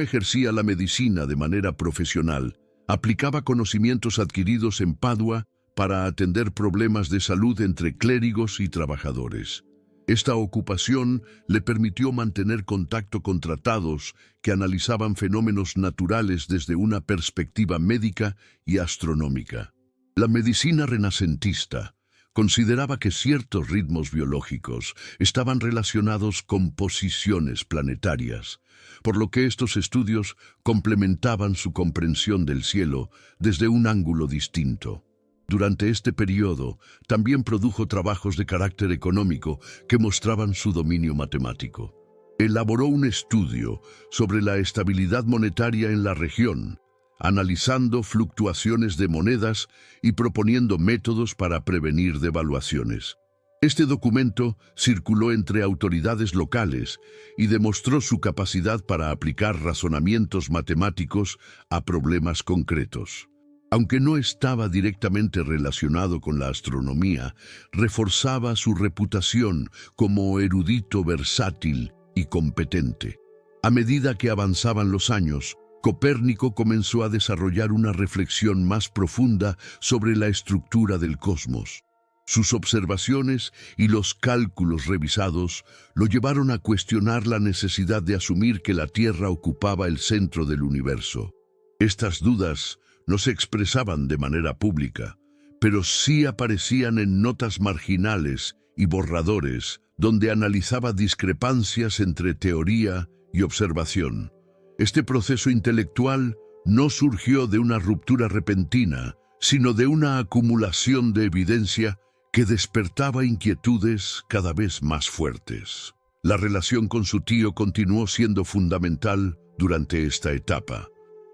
ejercía la medicina de manera profesional, aplicaba conocimientos adquiridos en Padua para atender problemas de salud entre clérigos y trabajadores. Esta ocupación le permitió mantener contacto con tratados que analizaban fenómenos naturales desde una perspectiva médica y astronómica. La medicina renacentista consideraba que ciertos ritmos biológicos estaban relacionados con posiciones planetarias, por lo que estos estudios complementaban su comprensión del cielo desde un ángulo distinto. Durante este periodo, también produjo trabajos de carácter económico que mostraban su dominio matemático. Elaboró un estudio sobre la estabilidad monetaria en la región, analizando fluctuaciones de monedas y proponiendo métodos para prevenir devaluaciones. Este documento circuló entre autoridades locales y demostró su capacidad para aplicar razonamientos matemáticos a problemas concretos. Aunque no estaba directamente relacionado con la astronomía, reforzaba su reputación como erudito versátil y competente. A medida que avanzaban los años, Copérnico comenzó a desarrollar una reflexión más profunda sobre la estructura del cosmos. Sus observaciones y los cálculos revisados lo llevaron a cuestionar la necesidad de asumir que la Tierra ocupaba el centro del universo. Estas dudas no se expresaban de manera pública, pero sí aparecían en notas marginales y borradores donde analizaba discrepancias entre teoría y observación. Este proceso intelectual no surgió de una ruptura repentina, sino de una acumulación de evidencia que despertaba inquietudes cada vez más fuertes. La relación con su tío continuó siendo fundamental durante esta etapa.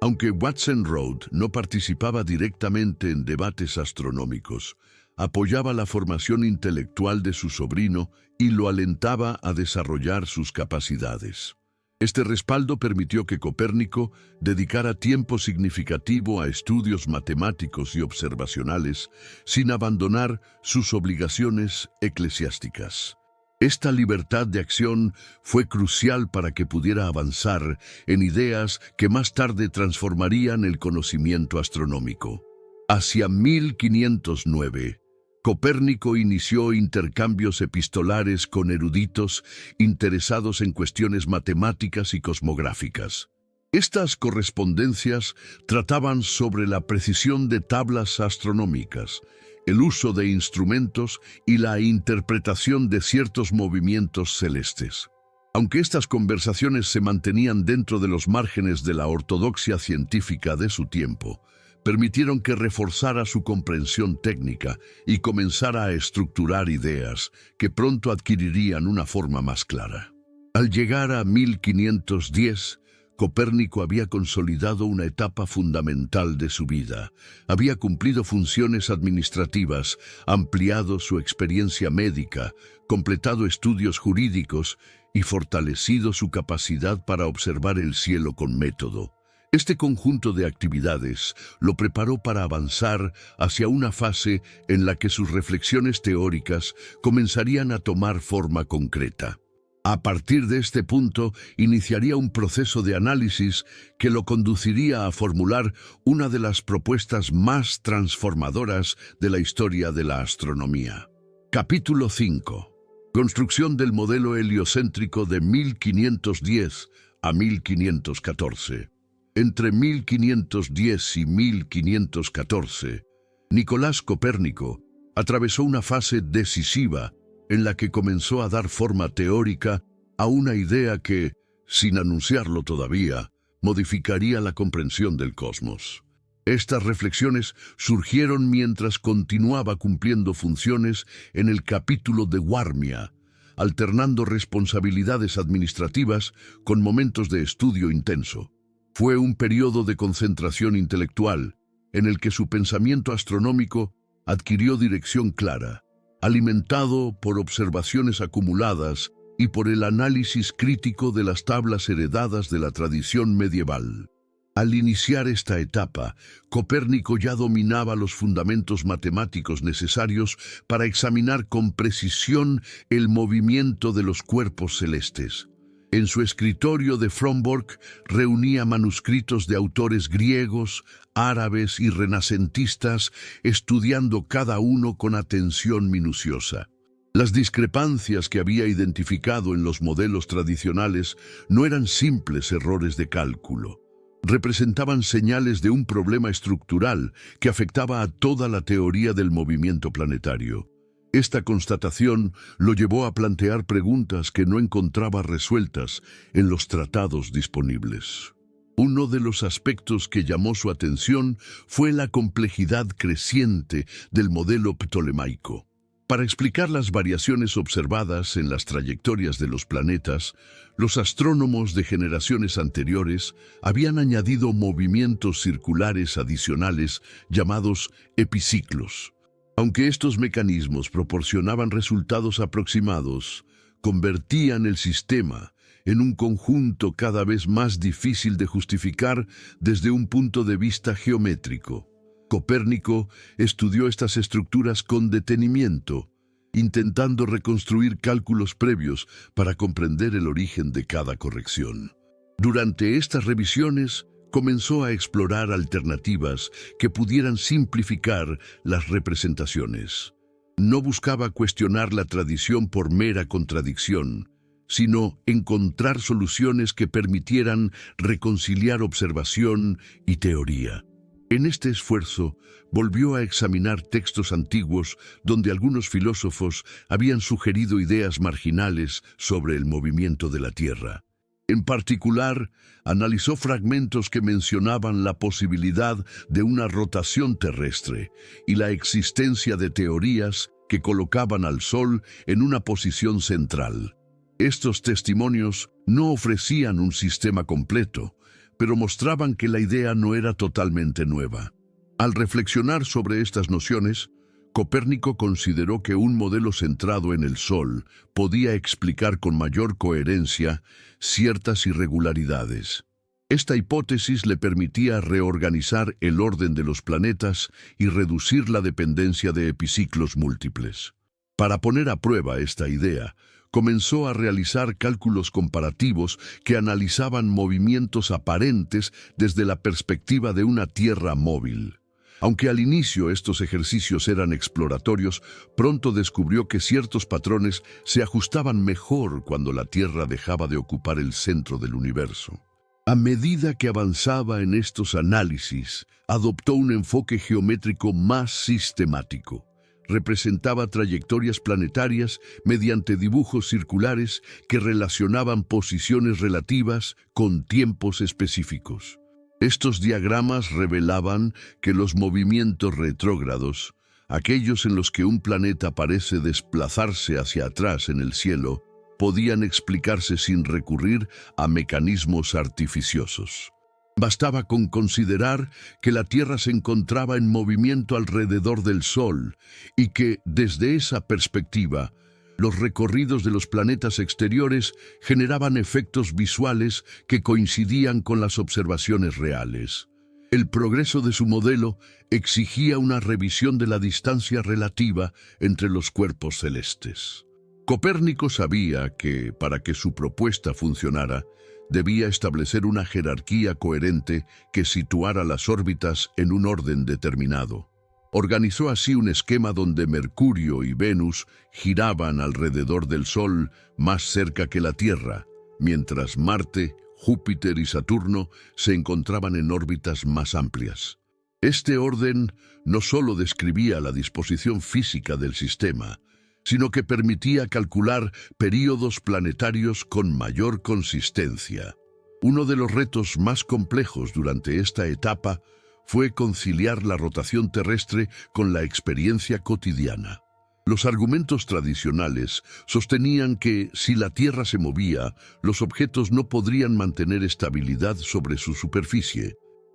Aunque Watson Road no participaba directamente en debates astronómicos, apoyaba la formación intelectual de su sobrino y lo alentaba a desarrollar sus capacidades. Este respaldo permitió que Copérnico dedicara tiempo significativo a estudios matemáticos y observacionales sin abandonar sus obligaciones eclesiásticas. Esta libertad de acción fue crucial para que pudiera avanzar en ideas que más tarde transformarían el conocimiento astronómico. Hacia 1509, Copérnico inició intercambios epistolares con eruditos interesados en cuestiones matemáticas y cosmográficas. Estas correspondencias trataban sobre la precisión de tablas astronómicas, el uso de instrumentos y la interpretación de ciertos movimientos celestes. Aunque estas conversaciones se mantenían dentro de los márgenes de la ortodoxia científica de su tiempo, permitieron que reforzara su comprensión técnica y comenzara a estructurar ideas que pronto adquirirían una forma más clara. Al llegar a 1510, Copérnico había consolidado una etapa fundamental de su vida. Había cumplido funciones administrativas, ampliado su experiencia médica, completado estudios jurídicos y fortalecido su capacidad para observar el cielo con método. Este conjunto de actividades lo preparó para avanzar hacia una fase en la que sus reflexiones teóricas comenzarían a tomar forma concreta. A partir de este punto, iniciaría un proceso de análisis que lo conduciría a formular una de las propuestas más transformadoras de la historia de la astronomía. Capítulo 5. Construcción del modelo heliocéntrico de 1510 a 1514. Entre 1510 y 1514, Nicolás Copérnico atravesó una fase decisiva en la que comenzó a dar forma teórica a una idea que, sin anunciarlo todavía, modificaría la comprensión del cosmos. Estas reflexiones surgieron mientras continuaba cumpliendo funciones en el capítulo de Warmia, alternando responsabilidades administrativas con momentos de estudio intenso. Fue un periodo de concentración intelectual en el que su pensamiento astronómico adquirió dirección clara, alimentado por observaciones acumuladas y por el análisis crítico de las tablas heredadas de la tradición medieval. Al iniciar esta etapa, Copérnico ya dominaba los fundamentos matemáticos necesarios para examinar con precisión el movimiento de los cuerpos celestes. En su escritorio de Frombork reunía manuscritos de autores griegos, árabes y renacentistas, estudiando cada uno con atención minuciosa. Las discrepancias que había identificado en los modelos tradicionales no eran simples errores de cálculo. Representaban señales de un problema estructural que afectaba a toda la teoría del movimiento planetario. Esta constatación lo llevó a plantear preguntas que no encontraba resueltas en los tratados disponibles. Uno de los aspectos que llamó su atención fue la complejidad creciente del modelo ptolemaico. Para explicar las variaciones observadas en las trayectorias de los planetas, los astrónomos de generaciones anteriores habían añadido movimientos circulares adicionales llamados epiciclos. Aunque estos mecanismos proporcionaban resultados aproximados, convertían el sistema en un conjunto cada vez más difícil de justificar desde un punto de vista geométrico. Copérnico estudió estas estructuras con detenimiento, intentando reconstruir cálculos previos para comprender el origen de cada corrección. Durante estas revisiones, comenzó a explorar alternativas que pudieran simplificar las representaciones. No buscaba cuestionar la tradición por mera contradicción, sino encontrar soluciones que permitieran reconciliar observación y teoría. En este esfuerzo, volvió a examinar textos antiguos donde algunos filósofos habían sugerido ideas marginales sobre el movimiento de la Tierra. En particular, analizó fragmentos que mencionaban la posibilidad de una rotación terrestre y la existencia de teorías que colocaban al Sol en una posición central. Estos testimonios no ofrecían un sistema completo, pero mostraban que la idea no era totalmente nueva. Al reflexionar sobre estas nociones, Copérnico consideró que un modelo centrado en el Sol podía explicar con mayor coherencia ciertas irregularidades. Esta hipótesis le permitía reorganizar el orden de los planetas y reducir la dependencia de epiciclos múltiples. Para poner a prueba esta idea, comenzó a realizar cálculos comparativos que analizaban movimientos aparentes desde la perspectiva de una Tierra móvil. Aunque al inicio estos ejercicios eran exploratorios, pronto descubrió que ciertos patrones se ajustaban mejor cuando la Tierra dejaba de ocupar el centro del universo. A medida que avanzaba en estos análisis, adoptó un enfoque geométrico más sistemático. Representaba trayectorias planetarias mediante dibujos circulares que relacionaban posiciones relativas con tiempos específicos. Estos diagramas revelaban que los movimientos retrógrados, aquellos en los que un planeta parece desplazarse hacia atrás en el cielo, podían explicarse sin recurrir a mecanismos artificiosos. Bastaba con considerar que la Tierra se encontraba en movimiento alrededor del Sol y que, desde esa perspectiva, los recorridos de los planetas exteriores generaban efectos visuales que coincidían con las observaciones reales. El progreso de su modelo exigía una revisión de la distancia relativa entre los cuerpos celestes. Copérnico sabía que, para que su propuesta funcionara, debía establecer una jerarquía coherente que situara las órbitas en un orden determinado. Organizó así un esquema donde Mercurio y Venus giraban alrededor del Sol más cerca que la Tierra, mientras Marte, Júpiter y Saturno se encontraban en órbitas más amplias. Este orden no solo describía la disposición física del sistema, sino que permitía calcular períodos planetarios con mayor consistencia. Uno de los retos más complejos durante esta etapa fue conciliar la rotación terrestre con la experiencia cotidiana. Los argumentos tradicionales sostenían que, si la Tierra se movía, los objetos no podrían mantener estabilidad sobre su superficie.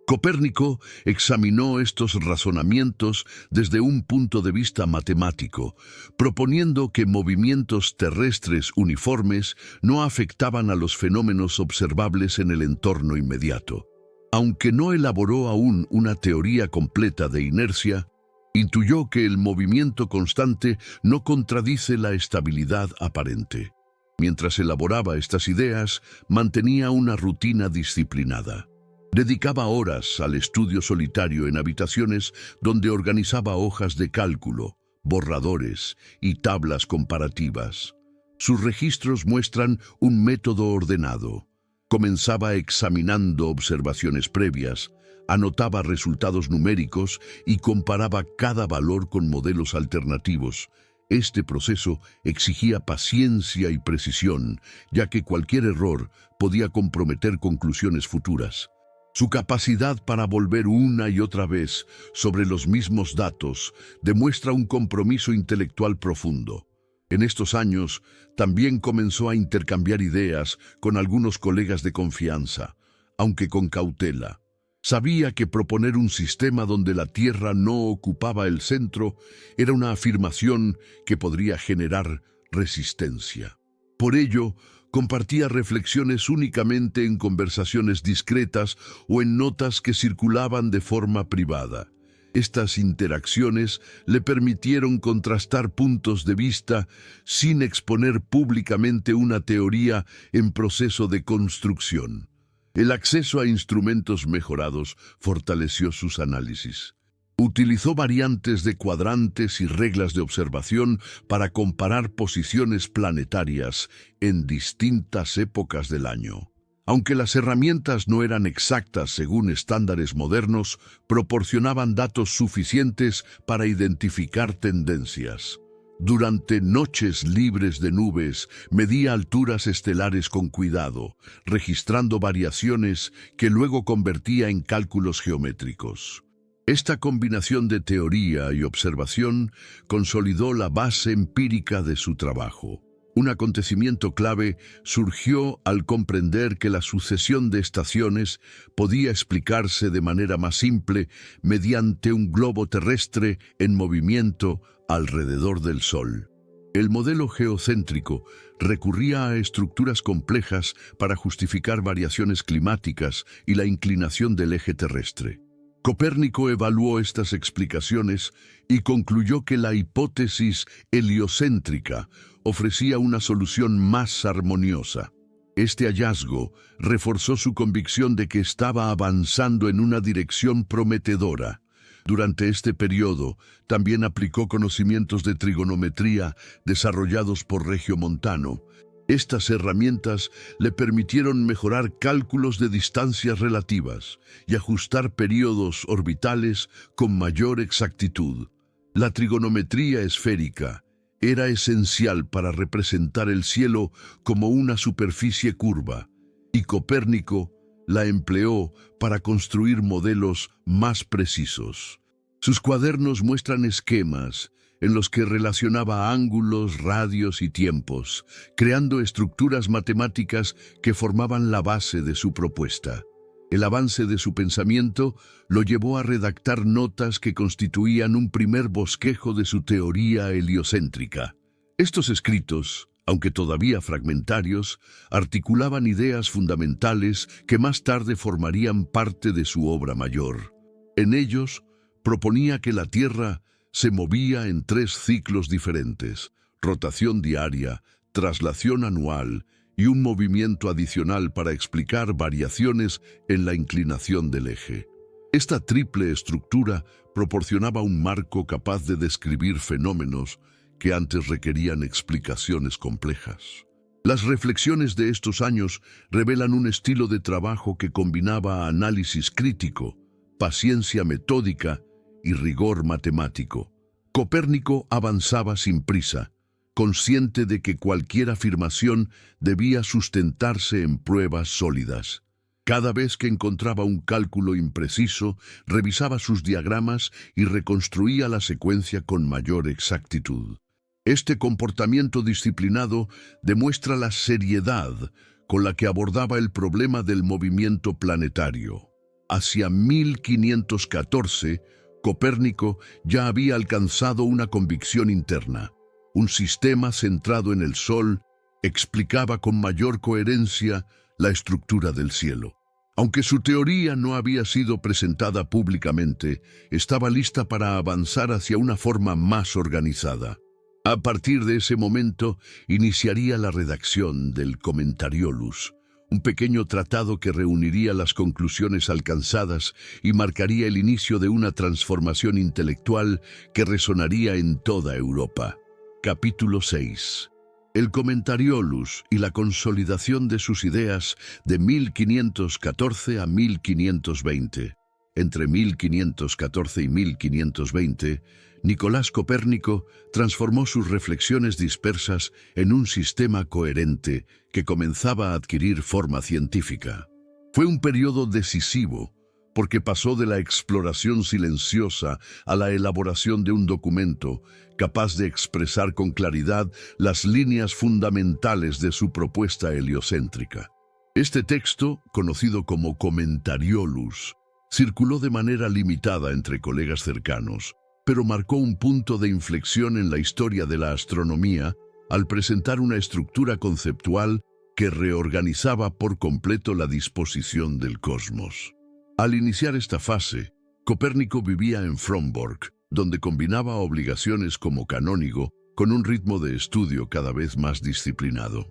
Copérnico examinó estos razonamientos desde un punto de vista matemático, proponiendo que movimientos terrestres uniformes no afectaban a los fenómenos observables en el entorno inmediato. Aunque no elaboró aún una teoría completa de inercia, intuyó que el movimiento constante no contradice la estabilidad aparente. Mientras elaboraba estas ideas, mantenía una rutina disciplinada. Dedicaba horas al estudio solitario en habitaciones donde organizaba hojas de cálculo, borradores y tablas comparativas. Sus registros muestran un método ordenado. Comenzaba examinando observaciones previas, anotaba resultados numéricos y comparaba cada valor con modelos alternativos. Este proceso exigía paciencia y precisión, ya que cualquier error podía comprometer conclusiones futuras. Su capacidad para volver una y otra vez sobre los mismos datos demuestra un compromiso intelectual profundo. En estos años, también comenzó a intercambiar ideas con algunos colegas de confianza, aunque con cautela. Sabía que proponer un sistema donde la Tierra no ocupaba el centro era una afirmación que podría generar resistencia. Por ello, compartía reflexiones únicamente en conversaciones discretas o en notas que circulaban de forma privada. Estas interacciones le permitieron contrastar puntos de vista sin exponer públicamente una teoría en proceso de construcción. El acceso a instrumentos mejorados fortaleció sus análisis. Utilizó variantes de cuadrantes y reglas de observación para comparar posiciones planetarias en distintas épocas del año. Aunque las herramientas no eran exactas según estándares modernos, proporcionaban datos suficientes para identificar tendencias. Durante noches libres de nubes, medía alturas estelares con cuidado, registrando variaciones que luego convertía en cálculos geométricos. Esta combinación de teoría y observación consolidó la base empírica de su trabajo. Un acontecimiento clave surgió al comprender que la sucesión de estaciones podía explicarse de manera más simple mediante un globo terrestre en movimiento alrededor del Sol. El modelo geocéntrico recurría a estructuras complejas para justificar variaciones climáticas y la inclinación del eje terrestre. Copérnico evaluó estas explicaciones y concluyó que la hipótesis heliocéntrica ofrecía una solución más armoniosa. Este hallazgo reforzó su convicción de que estaba avanzando en una dirección prometedora. Durante este periodo, también aplicó conocimientos de trigonometría desarrollados por Regiomontano. Estas herramientas le permitieron mejorar cálculos de distancias relativas y ajustar períodos orbitales con mayor exactitud. La trigonometría esférica era esencial para representar el cielo como una superficie curva, y Copérnico la empleó para construir modelos más precisos. Sus cuadernos muestran esquemas en los que relacionaba ángulos, radios y tiempos, creando estructuras matemáticas que formaban la base de su propuesta. El avance de su pensamiento lo llevó a redactar notas que constituían un primer bosquejo de su teoría heliocéntrica. Estos escritos, aunque todavía fragmentarios, articulaban ideas fundamentales que más tarde formarían parte de su obra mayor. En ellos, proponía que la Tierra se movía en 3 ciclos diferentes: rotación diaria, traslación anual y un movimiento adicional para explicar variaciones en la inclinación del eje. Esta triple estructura proporcionaba un marco capaz de describir fenómenos que antes requerían explicaciones complejas. Las reflexiones de estos años revelan un estilo de trabajo que combinaba análisis crítico, paciencia metódica y rigor matemático. Copérnico avanzaba sin prisa, consciente de que cualquier afirmación debía sustentarse en pruebas sólidas. Cada vez que encontraba un cálculo impreciso, revisaba sus diagramas y reconstruía la secuencia con mayor exactitud. Este comportamiento disciplinado demuestra la seriedad con la que abordaba el problema del movimiento planetario. Hacia 1514, Copérnico ya había alcanzado una convicción interna. Un sistema centrado en el Sol explicaba con mayor coherencia la estructura del cielo. Aunque su teoría no había sido presentada públicamente, estaba lista para avanzar hacia una forma más organizada. A partir de ese momento, iniciaría la redacción del Commentariolus, un pequeño tratado que reuniría las conclusiones alcanzadas y marcaría el inicio de una transformación intelectual que resonaría en toda Europa. Capítulo 6. El Commentariolus y la consolidación de sus ideas de 1514 a 1520. Entre 1514 y 1520, Nicolás Copérnico transformó sus reflexiones dispersas en un sistema coherente que comenzaba a adquirir forma científica. Fue un periodo decisivo, porque pasó de la exploración silenciosa a la elaboración de un documento capaz de expresar con claridad las líneas fundamentales de su propuesta heliocéntrica. Este texto, conocido como Commentariolus, circuló de manera limitada entre colegas cercanos, pero marcó un punto de inflexión en la historia de la astronomía al presentar una estructura conceptual que reorganizaba por completo la disposición del cosmos. Al iniciar esta fase, Copérnico vivía en Frombork, donde combinaba obligaciones como canónigo con un ritmo de estudio cada vez más disciplinado.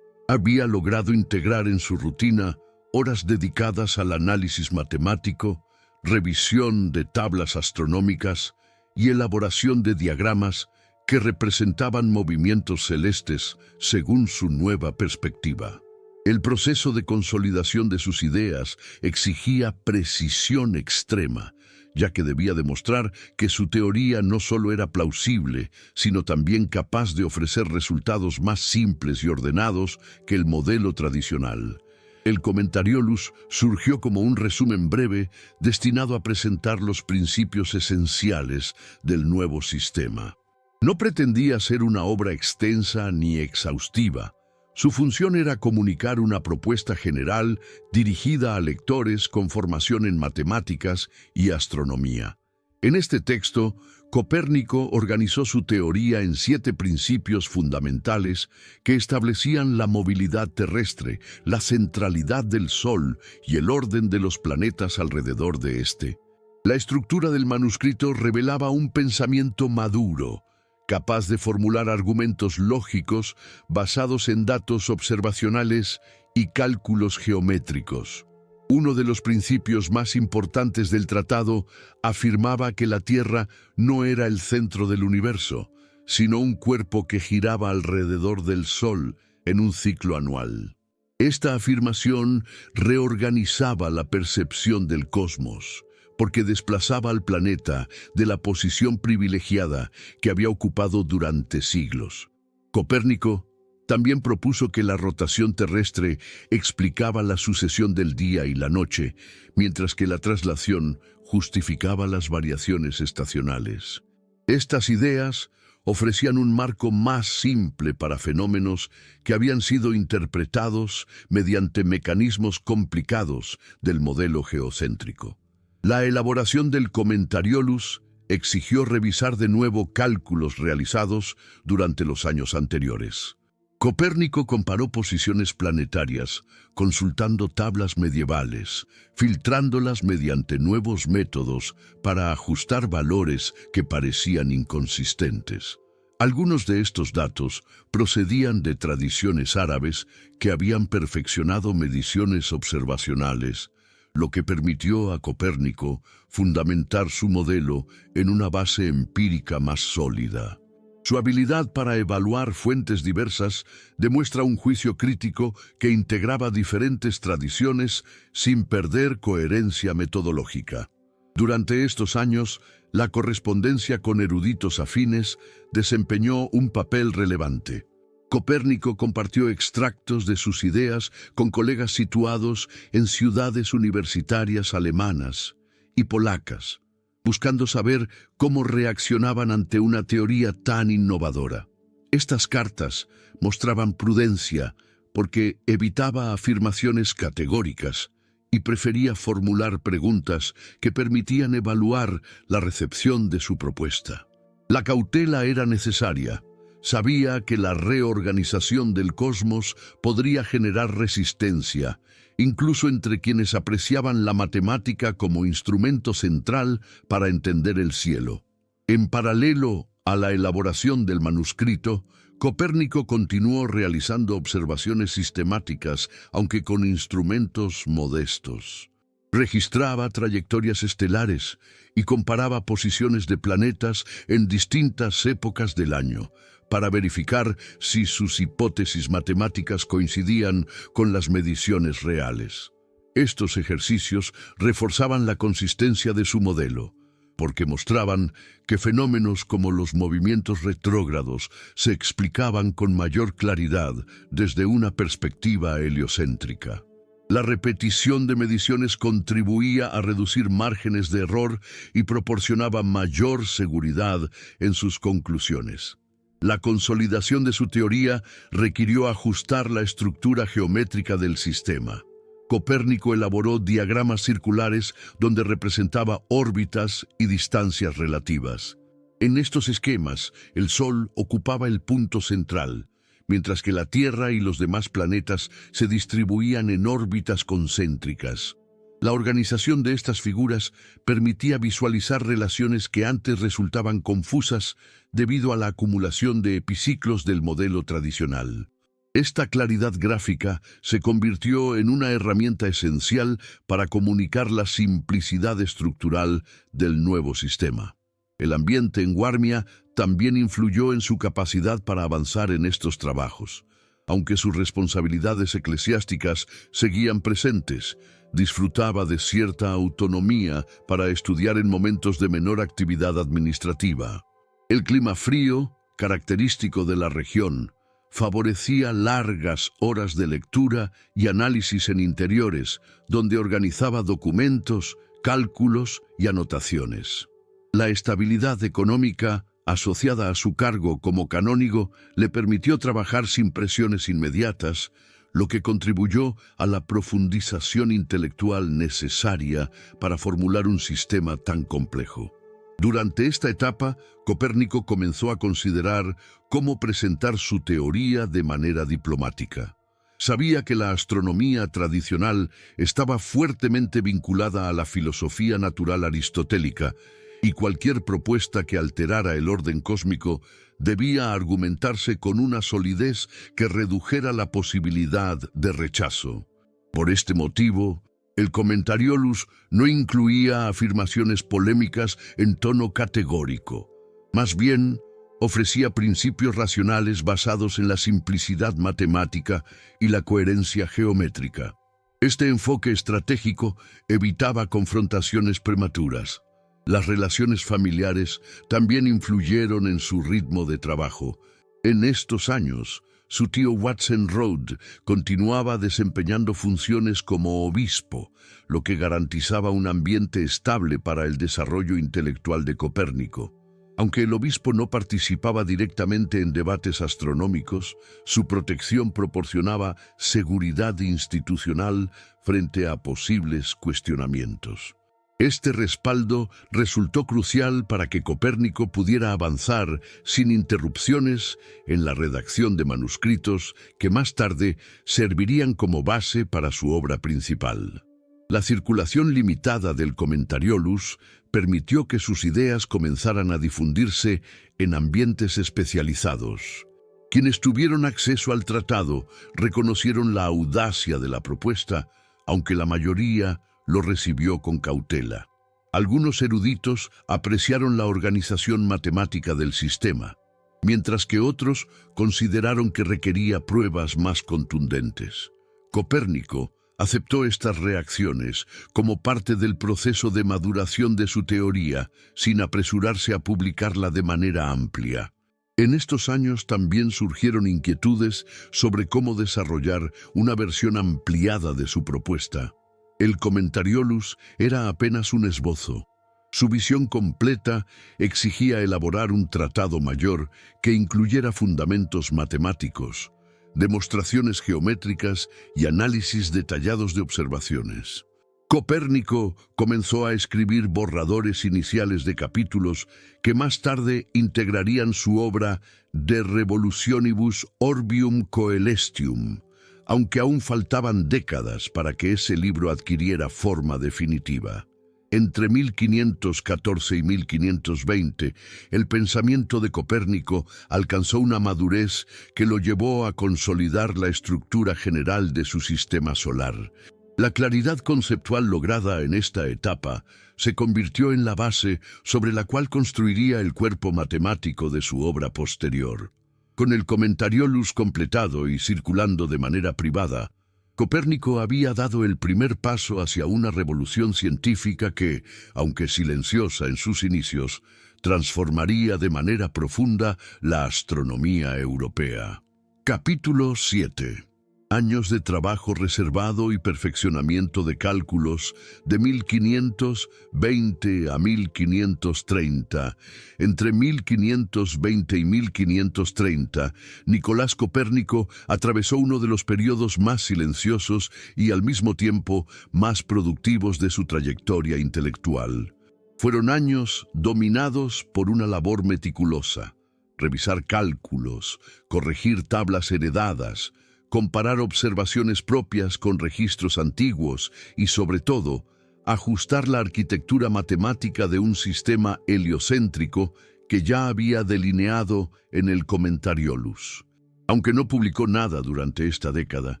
Había logrado integrar en su rutina horas dedicadas al análisis matemático, revisión de tablas astronómicas y elaboración de diagramas que representaban movimientos celestes según su nueva perspectiva. El proceso de consolidación de sus ideas exigía precisión extrema, ya que debía demostrar que su teoría no solo era plausible, sino también capaz de ofrecer resultados más simples y ordenados que el modelo tradicional. El Commentariolus surgió como un resumen breve destinado a presentar los principios esenciales del nuevo sistema. No pretendía ser una obra extensa ni exhaustiva. Su función era comunicar una propuesta general dirigida a lectores con formación en matemáticas y astronomía. En este texto, Copérnico organizó su teoría en 7 principios fundamentales que establecían la movilidad terrestre, la centralidad del Sol y el orden de los planetas alrededor de éste. La estructura del manuscrito revelaba un pensamiento maduro, capaz de formular argumentos lógicos basados en datos observacionales y cálculos geométricos. Uno de los principios más importantes del tratado afirmaba que la Tierra no era el centro del universo, sino un cuerpo que giraba alrededor del Sol en un ciclo anual. Esta afirmación reorganizaba la percepción del cosmos, porque desplazaba al planeta de la posición privilegiada que había ocupado durante siglos. Copérnico también propuso que la rotación terrestre explicaba la sucesión del día y la noche, mientras que la traslación justificaba las variaciones estacionales. Estas ideas ofrecían un marco más simple para fenómenos que habían sido interpretados mediante mecanismos complicados del modelo geocéntrico. La elaboración del Commentariolus exigió revisar de nuevo cálculos realizados durante los años anteriores. Copérnico comparó posiciones planetarias, consultando tablas medievales, filtrándolas mediante nuevos métodos para ajustar valores que parecían inconsistentes. Algunos de estos datos procedían de tradiciones árabes que habían perfeccionado mediciones observacionales, lo que permitió a Copérnico fundamentar su modelo en una base empírica más sólida. Su habilidad para evaluar fuentes diversas demuestra un juicio crítico que integraba diferentes tradiciones sin perder coherencia metodológica. Durante estos años, la correspondencia con eruditos afines desempeñó un papel relevante. Copérnico compartió extractos de sus ideas con colegas situados en ciudades universitarias alemanas y polacas, buscando saber cómo reaccionaban ante una teoría tan innovadora. Estas cartas mostraban prudencia porque evitaba afirmaciones categóricas y prefería formular preguntas que permitían evaluar la recepción de su propuesta. La cautela era necesaria. Sabía que la reorganización del cosmos podría generar resistencia, incluso entre quienes apreciaban la matemática como instrumento central para entender el cielo. En paralelo a la elaboración del manuscrito, Copérnico continuó realizando observaciones sistemáticas, aunque con instrumentos modestos. Registraba trayectorias estelares y comparaba posiciones de planetas en distintas épocas del año, para verificar si sus hipótesis matemáticas coincidían con las mediciones reales. Estos ejercicios reforzaban la consistencia de su modelo, porque mostraban que fenómenos como los movimientos retrógrados se explicaban con mayor claridad desde una perspectiva heliocéntrica. La repetición de mediciones contribuía a reducir márgenes de error y proporcionaba mayor seguridad en sus conclusiones. La consolidación de su teoría requirió ajustar la estructura geométrica del sistema. Copérnico elaboró diagramas circulares donde representaba órbitas y distancias relativas. En estos esquemas, el Sol ocupaba el punto central, mientras que la Tierra y los demás planetas se distribuían en órbitas concéntricas. La organización de estas figuras permitía visualizar relaciones que antes resultaban confusas debido a la acumulación de epiciclos del modelo tradicional. Esta claridad gráfica se convirtió en una herramienta esencial para comunicar la simplicidad estructural del nuevo sistema. El ambiente en Warmia también influyó en su capacidad para avanzar en estos trabajos. Aunque sus responsabilidades eclesiásticas seguían presentes, disfrutaba de cierta autonomía para estudiar en momentos de menor actividad administrativa. El clima frío, característico de la región, favorecía largas horas de lectura y análisis en interiores, donde organizaba documentos, cálculos y anotaciones. La estabilidad económica, asociada a su cargo como canónigo, le permitió trabajar sin presiones inmediatas, lo que contribuyó a la profundización intelectual necesaria para formular un sistema tan complejo. Durante esta etapa, Copérnico comenzó a considerar cómo presentar su teoría de manera diplomática. Sabía que la astronomía tradicional estaba fuertemente vinculada a la filosofía natural aristotélica, y cualquier propuesta que alterara el orden cósmico debía argumentarse con una solidez que redujera la posibilidad de rechazo. Por este motivo, el Commentariolus no incluía afirmaciones polémicas en tono categórico. Más bien, ofrecía principios racionales basados en la simplicidad matemática y la coherencia geométrica. Este enfoque estratégico evitaba confrontaciones prematuras. Las relaciones familiares también influyeron en su ritmo de trabajo. En estos años, su tío Watson Rodd continuaba desempeñando funciones como obispo, lo que garantizaba un ambiente estable para el desarrollo intelectual de Copérnico. Aunque el obispo no participaba directamente en debates astronómicos, su protección proporcionaba seguridad institucional frente a posibles cuestionamientos. Este respaldo resultó crucial para que Copérnico pudiera avanzar sin interrupciones en la redacción de manuscritos que más tarde servirían como base para su obra principal. La circulación limitada del Commentariolus permitió que sus ideas comenzaran a difundirse en ambientes especializados. Quienes tuvieron acceso al tratado reconocieron la audacia de la propuesta, aunque la mayoría lo recibió con cautela. Algunos eruditos apreciaron la organización matemática del sistema, mientras que otros consideraron que requería pruebas más contundentes. Copérnico aceptó estas reacciones como parte del proceso de maduración de su teoría, sin apresurarse a publicarla de manera amplia. En estos años también surgieron inquietudes sobre cómo desarrollar una versión ampliada de su propuesta. El Commentariolus era apenas un esbozo. Su visión completa exigía elaborar un tratado mayor que incluyera fundamentos matemáticos, demostraciones geométricas y análisis detallados de observaciones. Copérnico comenzó a escribir borradores iniciales de capítulos que más tarde integrarían su obra De Revolutionibus Orbium Coelestium, aunque aún faltaban décadas para que ese libro adquiriera forma definitiva. Entre 1514 y 1520, el pensamiento de Copérnico alcanzó una madurez que lo llevó a consolidar la estructura general de su sistema solar. La claridad conceptual lograda en esta etapa se convirtió en la base sobre la cual construiría el cuerpo matemático de su obra posterior. Con el Commentariolus completado y circulando de manera privada, Copérnico había dado el primer paso hacia una revolución científica que, aunque silenciosa en sus inicios, transformaría de manera profunda la astronomía europea. Capítulo 7. Años de trabajo reservado y perfeccionamiento de cálculos de 1520 a 1530. Entre 1520 y 1530, Nicolás Copérnico atravesó uno de los periodos más silenciosos y al mismo tiempo más productivos de su trayectoria intelectual. Fueron años dominados por una labor meticulosa: revisar cálculos, corregir tablas heredadas, comparar observaciones propias con registros antiguos y, sobre todo, ajustar la arquitectura matemática de un sistema heliocéntrico que ya había delineado en el Commentariolus. Aunque no publicó nada durante esta década,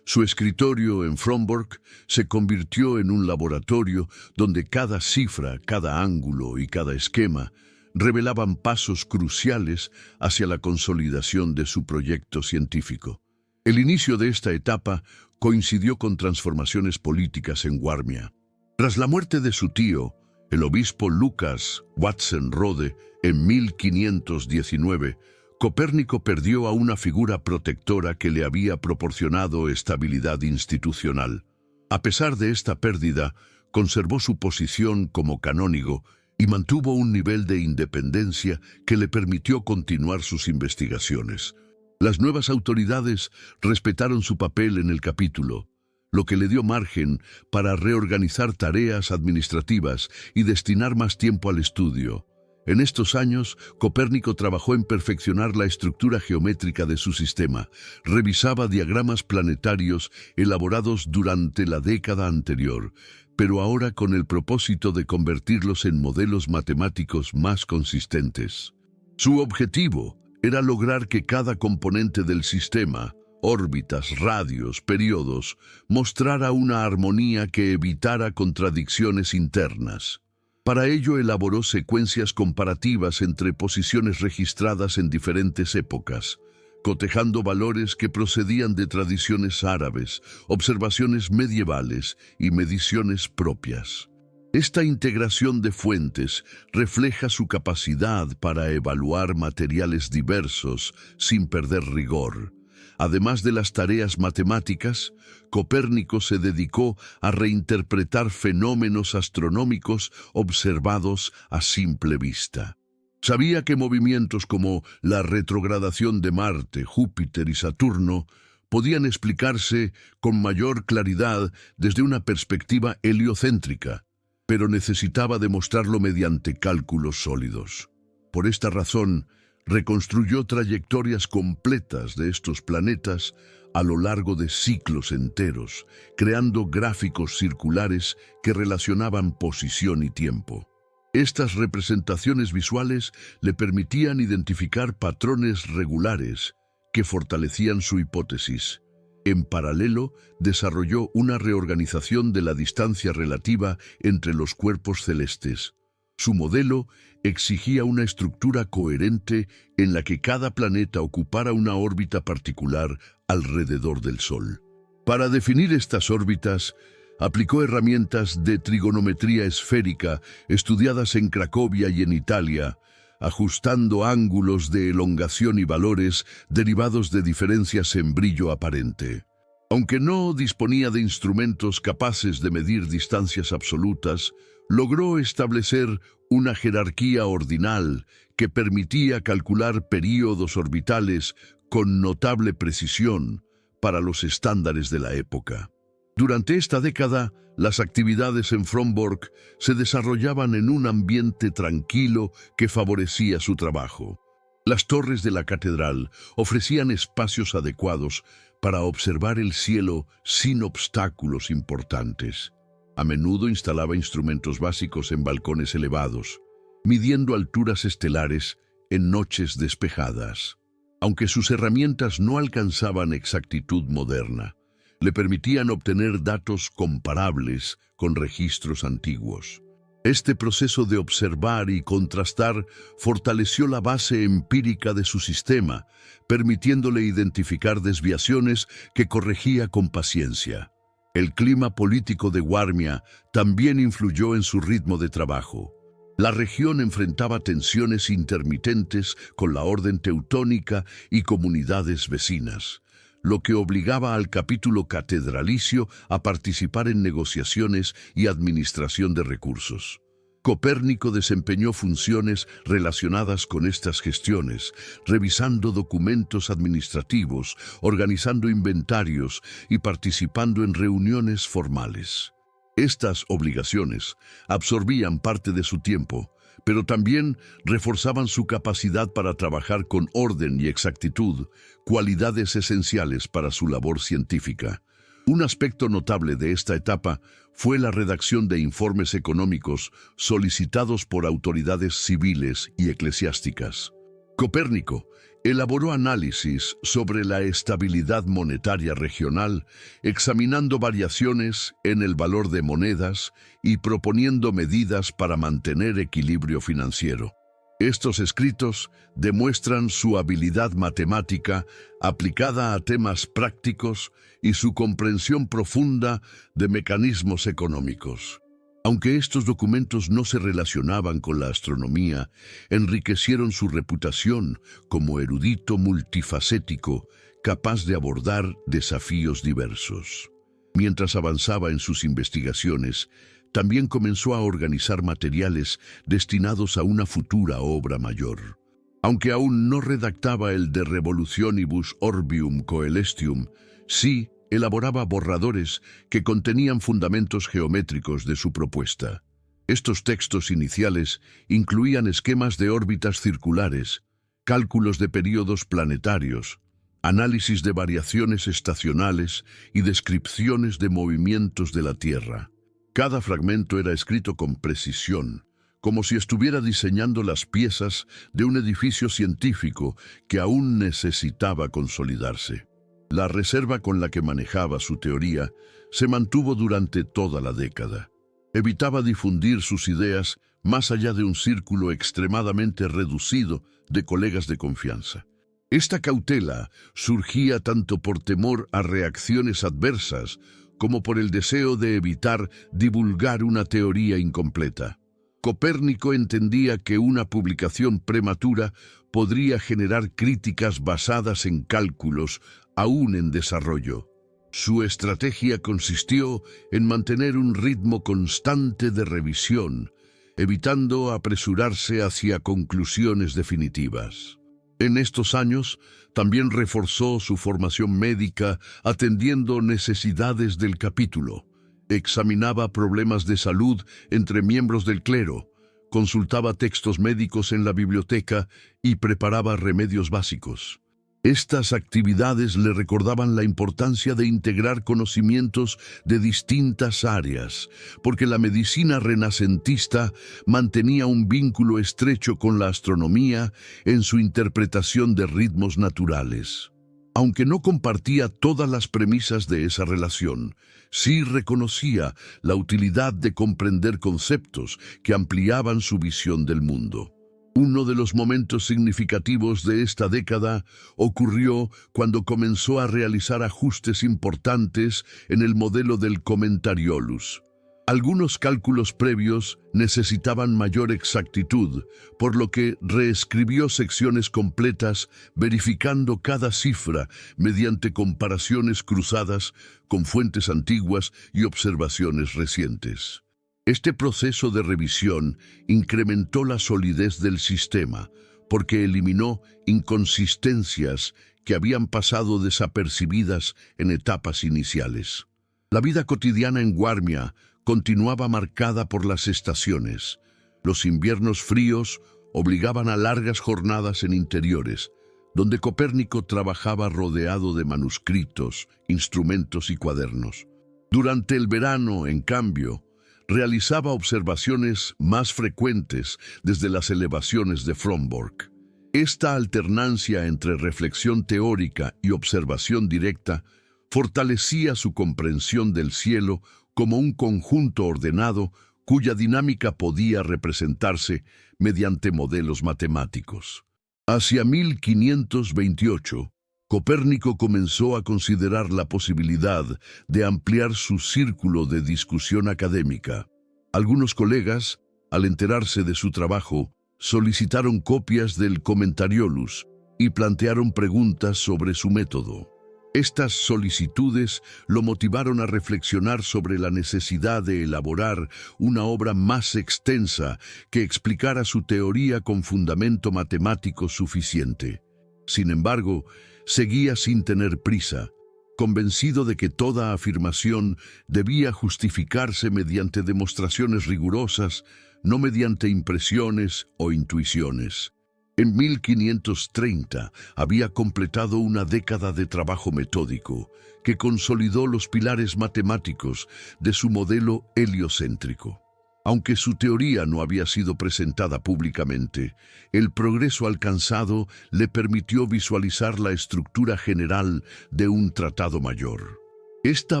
su escritorio en Frombork se convirtió en un laboratorio donde cada cifra, cada ángulo y cada esquema revelaban pasos cruciales hacia la consolidación de su proyecto científico. El inicio de esta etapa coincidió con transformaciones políticas en Warmia. Tras la muerte de su tío, el obispo Lucas Watson Rode, en 1519, Copérnico perdió a una figura protectora que le había proporcionado estabilidad institucional. A pesar de esta pérdida, conservó su posición como canónigo y mantuvo un nivel de independencia que le permitió continuar sus investigaciones. Las nuevas autoridades respetaron su papel en el capítulo, lo que le dio margen para reorganizar tareas administrativas y destinar más tiempo al estudio. En estos años, Copérnico trabajó en perfeccionar la estructura geométrica de su sistema, revisaba diagramas planetarios elaborados durante la década anterior, pero ahora con el propósito de convertirlos en modelos matemáticos más consistentes. Su objetivo era lograr que cada componente del sistema, órbitas, radios, periodos, mostrara una armonía que evitara contradicciones internas. Para ello elaboró secuencias comparativas entre posiciones registradas en diferentes épocas, cotejando valores que procedían de tradiciones árabes, observaciones medievales y mediciones propias. Esta integración de fuentes refleja su capacidad para evaluar materiales diversos sin perder rigor. Además de las tareas matemáticas, Copérnico se dedicó a reinterpretar fenómenos astronómicos observados a simple vista. Sabía que movimientos como la retrogradación de Marte, Júpiter y Saturno podían explicarse con mayor claridad desde una perspectiva heliocéntrica, pero necesitaba demostrarlo mediante cálculos sólidos. Por esta razón, reconstruyó trayectorias completas de estos planetas a lo largo de ciclos enteros, creando gráficos circulares que relacionaban posición y tiempo. Estas representaciones visuales le permitían identificar patrones regulares que fortalecían su hipótesis. En paralelo, desarrolló una reorganización de la distancia relativa entre los cuerpos celestes. Su modelo exigía una estructura coherente en la que cada planeta ocupara una órbita particular alrededor del Sol. Para definir estas órbitas, aplicó herramientas de trigonometría esférica estudiadas en Cracovia y en Italia, ajustando ángulos de elongación y valores derivados de diferencias en brillo aparente. Aunque no disponía de instrumentos capaces de medir distancias absolutas, logró establecer una jerarquía ordinal que permitía calcular períodos orbitales con notable precisión para los estándares de la época. Durante esta década, las actividades en Frombork se desarrollaban en un ambiente tranquilo que favorecía su trabajo. Las torres de la catedral ofrecían espacios adecuados para observar el cielo sin obstáculos importantes. A menudo instalaba instrumentos básicos en balcones elevados, midiendo alturas estelares en noches despejadas. Aunque sus herramientas no alcanzaban exactitud moderna, le permitían obtener datos comparables con registros antiguos. Este proceso de observar y contrastar fortaleció la base empírica de su sistema, permitiéndole identificar desviaciones que corregía con paciencia. El clima político de Warmia también influyó en su ritmo de trabajo. La región enfrentaba tensiones intermitentes con la orden teutónica y comunidades vecinas, lo que obligaba al capítulo catedralicio a participar en negociaciones y administración de recursos. Copérnico desempeñó funciones relacionadas con estas gestiones, revisando documentos administrativos, organizando inventarios y participando en reuniones formales. Estas obligaciones absorbían parte de su tiempo, pero también reforzaban su capacidad para trabajar con orden y exactitud, cualidades esenciales para su labor científica. Un aspecto notable de esta etapa fue la redacción de informes económicos solicitados por autoridades civiles y eclesiásticas. Copérnico elaboró análisis sobre la estabilidad monetaria regional, examinando variaciones en el valor de monedas y proponiendo medidas para mantener equilibrio financiero. Estos escritos demuestran su habilidad matemática aplicada a temas prácticos y su comprensión profunda de mecanismos económicos. Aunque estos documentos no se relacionaban con la astronomía, enriquecieron su reputación como erudito multifacético, capaz de abordar desafíos diversos. Mientras avanzaba en sus investigaciones, también comenzó a organizar materiales destinados a una futura obra mayor. Aunque aún no redactaba el De Revolutionibus Orbium Coelestium, sí elaboraba borradores que contenían fundamentos geométricos de su propuesta. Estos textos iniciales incluían esquemas de órbitas circulares, cálculos de períodos planetarios, análisis de variaciones estacionales y descripciones de movimientos de la Tierra. Cada fragmento era escrito con precisión, como si estuviera diseñando las piezas de un edificio científico que aún necesitaba consolidarse. La reserva con la que manejaba su teoría se mantuvo durante toda la década. Evitaba difundir sus ideas más allá de un círculo extremadamente reducido de colegas de confianza. Esta cautela surgía tanto por temor a reacciones adversas como por el deseo de evitar divulgar una teoría incompleta. Copérnico entendía que una publicación prematura podría generar críticas basadas en cálculos aún en desarrollo. Su estrategia consistió en mantener un ritmo constante de revisión, evitando apresurarse hacia conclusiones definitivas. En estos años, también reforzó su formación médica atendiendo necesidades del capítulo. Examinaba problemas de salud entre miembros del clero, consultaba textos médicos en la biblioteca y preparaba remedios básicos. Estas actividades le recordaban la importancia de integrar conocimientos de distintas áreas, porque la medicina renacentista mantenía un vínculo estrecho con la astronomía en su interpretación de ritmos naturales. Aunque no compartía todas las premisas de esa relación, sí reconocía la utilidad de comprender conceptos que ampliaban su visión del mundo. Uno de los momentos significativos de esta década ocurrió cuando comenzó a realizar ajustes importantes en el modelo del Commentariolus. Algunos cálculos previos necesitaban mayor exactitud, por lo que reescribió secciones completas verificando cada cifra mediante comparaciones cruzadas con fuentes antiguas y observaciones recientes. Este proceso de revisión incrementó la solidez del sistema porque eliminó inconsistencias que habían pasado desapercibidas en etapas iniciales. La vida cotidiana en Warmia continuaba marcada por las estaciones. Los inviernos fríos obligaban a largas jornadas en interiores, donde Copérnico trabajaba rodeado de manuscritos, instrumentos y cuadernos. Durante el verano, en cambio, realizaba observaciones más frecuentes desde las elevaciones de Frombork. Esta alternancia entre reflexión teórica y observación directa fortalecía su comprensión del cielo como un conjunto ordenado cuya dinámica podía representarse mediante modelos matemáticos. Hacia 1528, Copérnico comenzó a considerar la posibilidad de ampliar su círculo de discusión académica. Algunos colegas, al enterarse de su trabajo, solicitaron copias del Commentariolus y plantearon preguntas sobre su método. Estas solicitudes lo motivaron a reflexionar sobre la necesidad de elaborar una obra más extensa que explicara su teoría con fundamento matemático suficiente. Sin embargo, seguía sin tener prisa, convencido de que toda afirmación debía justificarse mediante demostraciones rigurosas, no mediante impresiones o intuiciones. En 1530 había completado una década de trabajo metódico que consolidó los pilares matemáticos de su modelo heliocéntrico. Aunque su teoría no había sido presentada públicamente, el progreso alcanzado le permitió visualizar la estructura general de un tratado mayor. Esta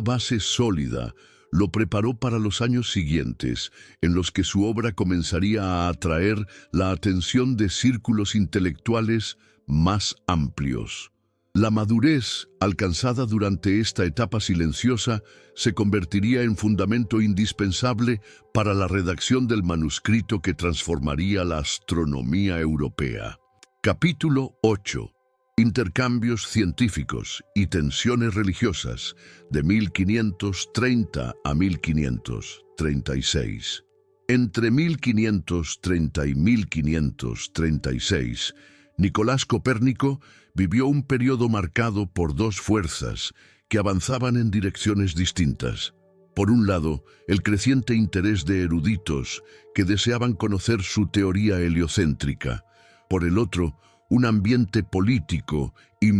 base sólida lo preparó para los años siguientes, en los que su obra comenzaría a atraer la atención de círculos intelectuales más amplios. La madurez, alcanzada durante esta etapa silenciosa, se convertiría en fundamento indispensable para la redacción del manuscrito que transformaría la astronomía europea. Capítulo 8. Intercambios científicos y tensiones religiosas de 1530 a 1536. Entre 1530 y 1536, Nicolás Copérnico vivió un periodo marcado por dos fuerzas que avanzaban en direcciones distintas. Por un lado, el creciente interés de eruditos que deseaban conocer su teoría heliocéntrica. Por el otro, un ambiente político y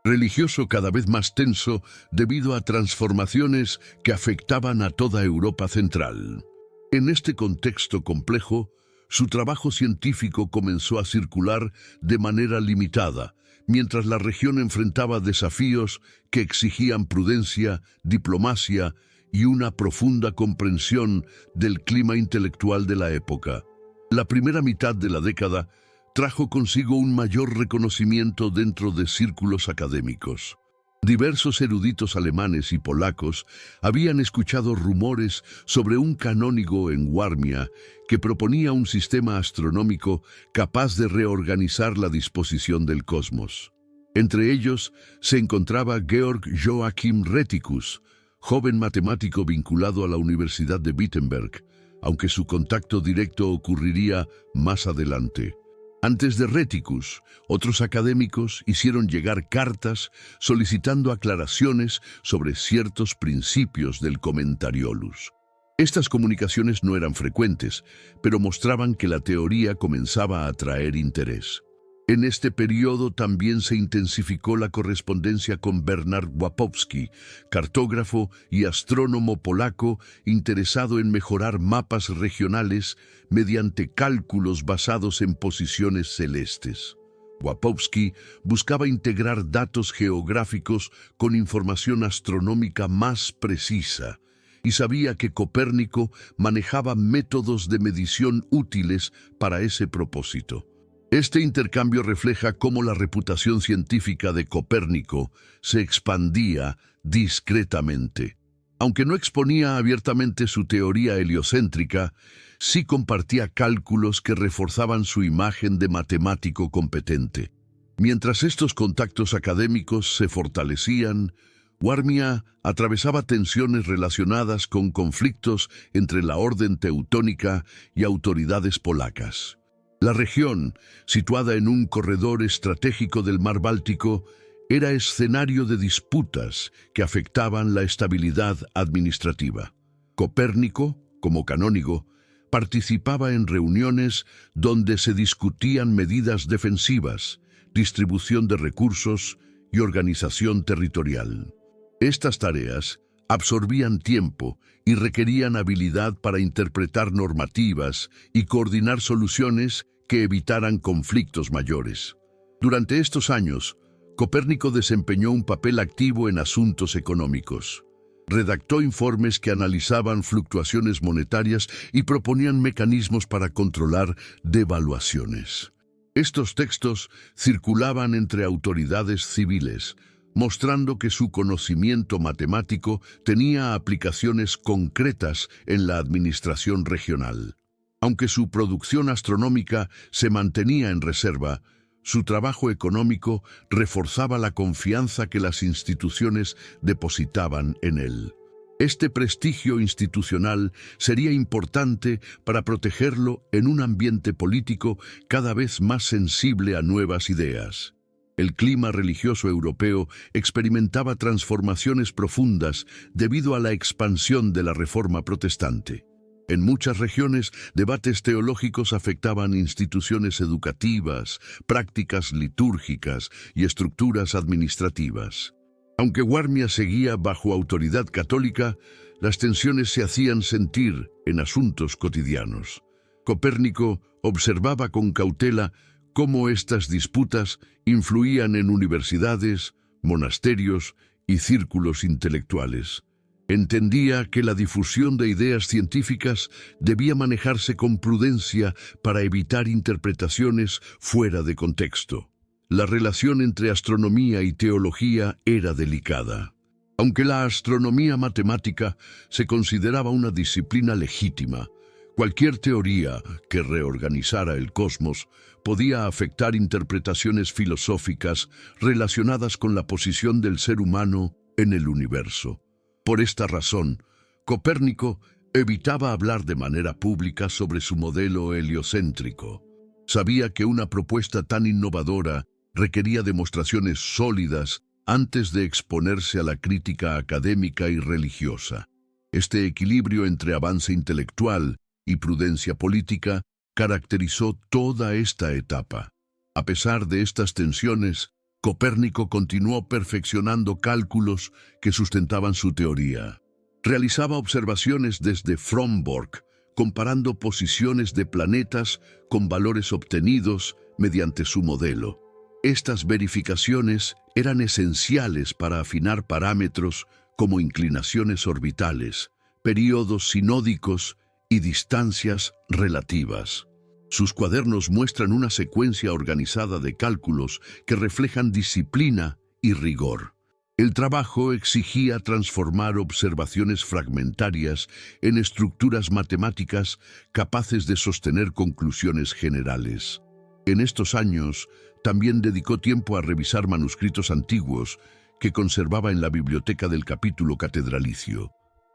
religioso cada vez más tenso debido a transformaciones que afectaban a toda Europa central. En este contexto complejo, su trabajo científico comenzó a circular de manera limitada, mientras la región enfrentaba desafíos que exigían prudencia, diplomacia y una profunda comprensión del clima intelectual de la época. La primera mitad de la década trajo consigo un mayor reconocimiento dentro de círculos académicos. Diversos eruditos alemanes y polacos habían escuchado rumores sobre un canónigo en Warmia que proponía un sistema astronómico capaz de reorganizar la disposición del cosmos. Entre ellos se encontraba Georg Joachim Rheticus, joven matemático vinculado a la Universidad de Wittenberg, aunque su contacto directo ocurriría más adelante. Antes de Rheticus, otros académicos hicieron llegar cartas solicitando aclaraciones sobre ciertos principios del Commentariolus. Estas comunicaciones no eran frecuentes, pero mostraban que la teoría comenzaba a atraer interés. En este periodo también se intensificó la correspondencia con Bernard Łapowski, cartógrafo y astrónomo polaco interesado en mejorar mapas regionales mediante cálculos basados en posiciones celestes. Łapowski buscaba integrar datos geográficos con información astronómica más precisa, y sabía que Copérnico manejaba métodos de medición útiles para ese propósito. Este intercambio refleja cómo la reputación científica de Copérnico se expandía discretamente. Aunque no exponía abiertamente su teoría heliocéntrica, sí compartía cálculos que reforzaban su imagen de matemático competente. Mientras estos contactos académicos se fortalecían, Warmia atravesaba tensiones relacionadas con conflictos entre la orden teutónica y autoridades polacas. La región, situada en un corredor estratégico del mar Báltico, era escenario de disputas que afectaban la estabilidad administrativa. Copérnico, como canónigo, participaba en reuniones donde se discutían medidas defensivas, distribución de recursos y organización territorial. Estas tareas absorbían tiempo y requerían habilidad para interpretar normativas y coordinar soluciones que evitaran conflictos mayores. Durante estos años, Copérnico desempeñó un papel activo en asuntos económicos. Redactó informes que analizaban fluctuaciones monetarias y proponían mecanismos para controlar devaluaciones. Estos textos circulaban entre autoridades civiles, mostrando que su conocimiento matemático tenía aplicaciones concretas en la administración regional. Aunque su producción astronómica se mantenía en reserva, su trabajo económico reforzaba la confianza que las instituciones depositaban en él. Este prestigio institucional sería importante para protegerlo en un ambiente político cada vez más sensible a nuevas ideas. El clima religioso europeo experimentaba transformaciones profundas debido a la expansión de la Reforma protestante. En muchas regiones, debates teológicos afectaban instituciones educativas, prácticas litúrgicas y estructuras administrativas. Aunque Warmia seguía bajo autoridad católica, las tensiones se hacían sentir en asuntos cotidianos. Copérnico observaba con cautela cómo estas disputas influían en universidades, monasterios y círculos intelectuales. Entendía que la difusión de ideas científicas debía manejarse con prudencia para evitar interpretaciones fuera de contexto. La relación entre astronomía y teología era delicada. Aunque la astronomía matemática se consideraba una disciplina legítima, cualquier teoría que reorganizara el cosmos podía afectar interpretaciones filosóficas relacionadas con la posición del ser humano en el universo. Por esta razón, Copérnico evitaba hablar de manera pública sobre su modelo heliocéntrico. Sabía que una propuesta tan innovadora requería demostraciones sólidas antes de exponerse a la crítica académica y religiosa. Este equilibrio entre avance intelectual y prudencia política caracterizó toda esta etapa. A pesar de estas tensiones, Copérnico continuó perfeccionando cálculos que sustentaban su teoría. Realizaba observaciones desde Frombork, comparando posiciones de planetas con valores obtenidos mediante su modelo. Estas verificaciones eran esenciales para afinar parámetros como inclinaciones orbitales, períodos sinódicos y distancias relativas. Sus cuadernos muestran una secuencia organizada de cálculos que reflejan disciplina y rigor. El trabajo exigía transformar observaciones fragmentarias en estructuras matemáticas capaces de sostener conclusiones generales. En estos años, también dedicó tiempo a revisar manuscritos antiguos que conservaba en la biblioteca del capítulo catedralicio.